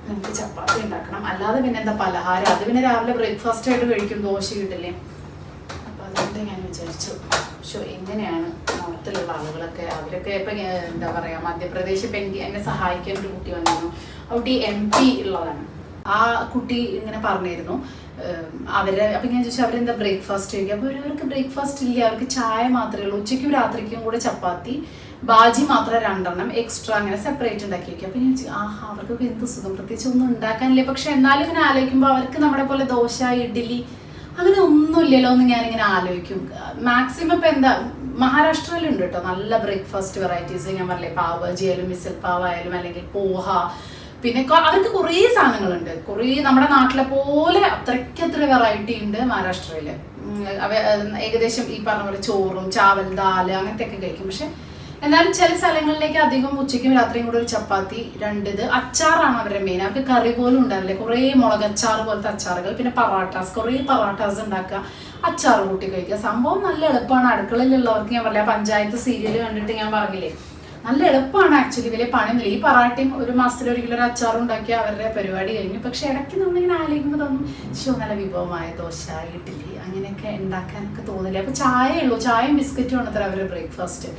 നമുക്ക് ചപ്പാത്തി ഉണ്ടാക്കണം. അല്ലാതെ പിന്നെ എന്താ പലഹാരം, അത് പിന്നെ രാവിലെ ബ്രേക്ക്ഫാസ്റ്റ് ആയിട്ട് കഴിക്കും, ദോശ ഇഡ്ഡലി. അപ്പോൾ അതുകൊണ്ട് ഞാൻ വിചാരിച്ചു എങ്ങനെയാണ് നോർത്തിലുള്ള ആളുകളൊക്കെ, അവരൊക്കെ ഇപ്പം എന്താ പറയുക, മധ്യപ്രദേശ് ഇപ്പം എന്നെ സഹായിക്കാൻ ഒരു കുട്ടി വന്നിരുന്നു. ആ കുട്ടി MP ഉള്ളതാണ്. ആ കുട്ടി ഇങ്ങനെ പറഞ്ഞിരുന്നു അവരെ. അപ്പം ഞാൻ ചോദിച്ചു അവരെന്താ ബ്രേക്ക്ഫാസ്റ്റ് കഴിക്കുക. അപ്പോൾ അവർക്ക് ബ്രേക്ക്ഫാസ്റ്റ് ഇല്ല, അവർക്ക് ചായ മാത്രമേ ഉള്ളൂ. ഉച്ചയ്ക്കും രാത്രിക്കും കൂടെ ചപ്പാത്തി, ബാജി മാത്രം 2 എക്സ്ട്രാ അങ്ങനെ സെപ്പറേറ്റ് ഉണ്ടാക്കി വയ്ക്കുക. അപ്പം ഞാൻ അവർക്കൊക്കെ എന്ത് സുഖം, പ്രത്യേകിച്ച് ഒന്നും ഉണ്ടാക്കാനില്ലേ. പക്ഷെ എന്നാലും ഇങ്ങനെ ആലോചിക്കുമ്പോൾ അവർക്ക് നമ്മുടെ പോലെ ദോശ ഇഡ്ഡലി അങ്ങനെ ഒന്നുമില്ലല്ലോ എന്ന് ഞാനിങ്ങനെ ആലോചിക്കും. മാക്സിമം ഇപ്പം എന്താ മഹാരാഷ്ട്രയിലുണ്ട് കേട്ടോ നല്ല ബ്രേക്ക്ഫാസ്റ്റ് വെറൈറ്റീസ്. ഞാൻ പറഞ്ഞില്ലേ പാവജി ആയാലും മിസൽ പാവ് ആയാലും അല്ലെങ്കിൽ പോഹ, പിന്നെ അവർക്ക് കുറേ സാധനങ്ങളുണ്ട്. കുറേ നമ്മുടെ നാട്ടിലെ പോലെ അത്രയ്ക്കത്ര വെറൈറ്റി ഉണ്ട് മഹാരാഷ്ട്രയിൽ. ഏകദേശം ഈ പറഞ്ഞ പോലെ ചോറും ചാവൽ ദാല് അങ്ങനത്തെ ഒക്കെ കഴിക്കും. പക്ഷെ എന്നാലും ചില സ്ഥലങ്ങളിലേക്ക് അധികം ഉച്ചയ്ക്കും രാത്രിയും കൂടെ ഒരു ചപ്പാത്തി, 2 അച്ചാറാണ് അവരുടെ മെയിൻ. അവർക്ക് കറി പോലും ഉണ്ടാവില്ലേ, കുറേ മുളകച്ചാർ പോലത്തെ അച്ചാറുകൾ, പിന്നെ പറാട്ടാസ്, കുറേ പറാട്ടാസ് ഉണ്ടാക്കുക, അച്ചാർ കൂട്ടി കഴിക്കുക. സംഭവം നല്ല എളുപ്പമാണ്. അടുക്കളയിലുള്ളവർക്ക് ഞാൻ പറയാം, പഞ്ചായത്ത് സീരിയൽ കണ്ടിട്ട് ഞാൻ പറഞ്ഞില്ലേ നല്ല എളുപ്പമാണ് ആക്ച്വലി, വലിയ പണിയൊന്നുമില്ല. ഈ പറാട്ടയും 1 മാസത്തിൽ 1 കിലോ അച്ചാറും ഉണ്ടാക്കിയ അവരുടെ പരിപാടി കഴിഞ്ഞു. പക്ഷെ ഇടയ്ക്ക് നമ്മളിങ്ങനെ ആലോചിക്കുമ്പോൾ തോന്നും നല്ല വിഭവമായ ദോശ ഇഡ്ഡലി അങ്ങനെയൊക്കെ ഉണ്ടാക്കാനൊക്കെ തോന്നില്ല. അപ്പോൾ ചായയുള്ളൂ, ചായയും ബിസ്ക്കറ്റും ആണ് അത്ര അവരുടെ ബ്രേക്ക്ഫാസ്റ്റ്.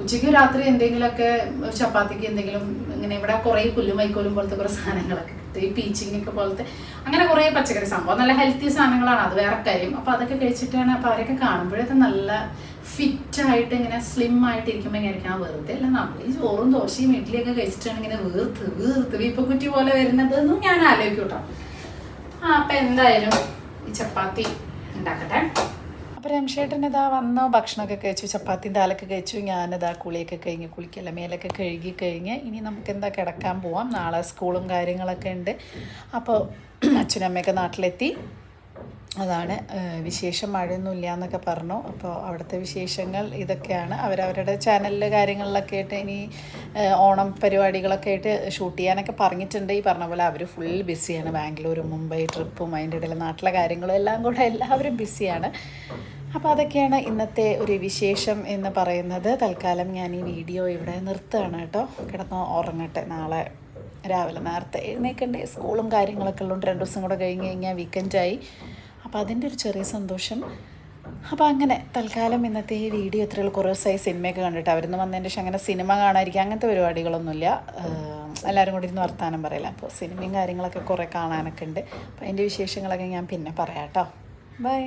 ഉച്ചയ്ക്ക് രാത്രി എന്തെങ്കിലുമൊക്കെ ഒരു ചപ്പാത്തിക്ക് എന്തെങ്കിലും ഇങ്ങനെ ഇവിടെ കുറേ പുല്ലും വൈക്കോലും പോലത്തെ കുറേ സാധനങ്ങളൊക്കെ കിട്ടും, ഈ പീച്ചിങ്ങൊക്കെ പോലത്തെ അങ്ങനെ കുറേ പച്ചക്കറി സംഭവം നല്ല ഹെൽത്തി സാധനങ്ങളാണ്, അത് വേറെ കാര്യം. അപ്പോൾ അതൊക്കെ കഴിച്ചിട്ടാണ്. അപ്പോൾ അവരൊക്കെ കാണുമ്പോഴൊക്കെ നല്ല ഫിറ്റായിട്ട് ഇങ്ങനെ സ്ലിം ആയിട്ട് ഇരിക്കുമ്പോൾ ഇങ്ങനെ വെറുതെ അല്ല നമ്മൾ ഈ ചോറും ദോശയും ഇഡ്ഡലിയൊക്കെ കഴിച്ചിട്ടാണ് ഇങ്ങനെ വീർത്ത് വീപ്പക്കുറ്റി പോലെ വരുന്നതെന്നും ഞാൻ ആലോചിക്കും കേട്ടോ. അപ്പം എന്തായാലും ഈ ചപ്പാത്തി ഉണ്ടാക്കട്ടെ. അപ്പോൾ രംഷേട്ടൻ ഇതാ വന്നോ, ഭക്ഷണമൊക്കെ കഴിച്ചു, ചപ്പാത്തിയും ദാലൊക്കെ കഴിച്ചു. ഞാനിതാ കുളിയൊക്കെ കഴിഞ്ഞ്, കുളിക്കല്ല മേലൊക്കെ കഴുകി കഴിഞ്ഞ് ഇനി നമുക്ക് എന്താ കിടക്കാൻ പോവാം. നാളെ സ്കൂളും കാര്യങ്ങളൊക്കെ ഉണ്ട്. അപ്പോൾ അച്ഛനും അമ്മയൊക്കെ നാട്ടിലെത്തി. അതാണ് വിശേഷം. മഴയൊന്നുമില്ല എന്നൊക്കെ പറഞ്ഞു. അപ്പോൾ അവിടുത്തെ വിശേഷങ്ങൾ ഇതൊക്കെയാണ്. അവരവരുടെ ചാനലിൽ കാര്യങ്ങളിലൊക്കെ ആയിട്ട് ഇനി ഓണം പരിപാടികളൊക്കെ ആയിട്ട് ഷൂട്ട് ചെയ്യാനൊക്കെ പറഞ്ഞിട്ടുണ്ട്. ഈ പറഞ്ഞ പോലെ അവർ ഫുൾ ബിസിയാണ്. ബാംഗ്ലൂരും മുംബൈ ട്രിപ്പും അതിൻ്റെ ഇടയിൽ നാട്ടിലെ കാര്യങ്ങളും എല്ലാം കൂടെ എല്ലാവരും ബിസിയാണ്. അപ്പോൾ അതൊക്കെയാണ് ഇന്നത്തെ ഒരു വിശേഷം എന്ന് പറയുന്നത്. തൽക്കാലം ഞാൻ ഈ വീഡിയോ ഇവിടെ നിർത്തുകയാണ് കേട്ടോ. കിടന്ന് ഉറങ്ങട്ടെ. നാളെ രാവിലെ നേരത്തെ എഴുന്നേൽക്കണ്ടേ, സ്കൂളും കാര്യങ്ങളൊക്കെ ഉള്ളതുകൊണ്ട് 2 ദിവസം കൂടെ കഴിഞ്ഞ് കഴിഞ്ഞാൽ വീക്കെൻഡായി. അപ്പോൾ അതിൻ്റെ ഒരു ചെറിയ സന്തോഷം. അപ്പോൾ അങ്ങനെ തൽക്കാലം ഇന്നത്തെ ഈ വീഡിയോ ഇത്രയുള്ള കുറേ ദിവസമായി സിനിമയൊക്കെ കണ്ടിട്ട്. അവരിന്ന് വന്നതിൻ്റെ ശേഷം അങ്ങനെ സിനിമ കാണാതിരിക്കുക അങ്ങനത്തെ പരിപാടികളൊന്നുമില്ല. എല്ലാവരും കൂടി ഇരുന്ന് വർത്താനം പറയില്ല. അപ്പോൾ സിനിമയും കാര്യങ്ങളൊക്കെ കുറേ കാണാനൊക്കെ ഉണ്ട്. അപ്പോൾ അതിൻ്റെ വിശേഷങ്ങളൊക്കെ ഞാൻ പിന്നെ പറയാം കേട്ടോ. ബൈ.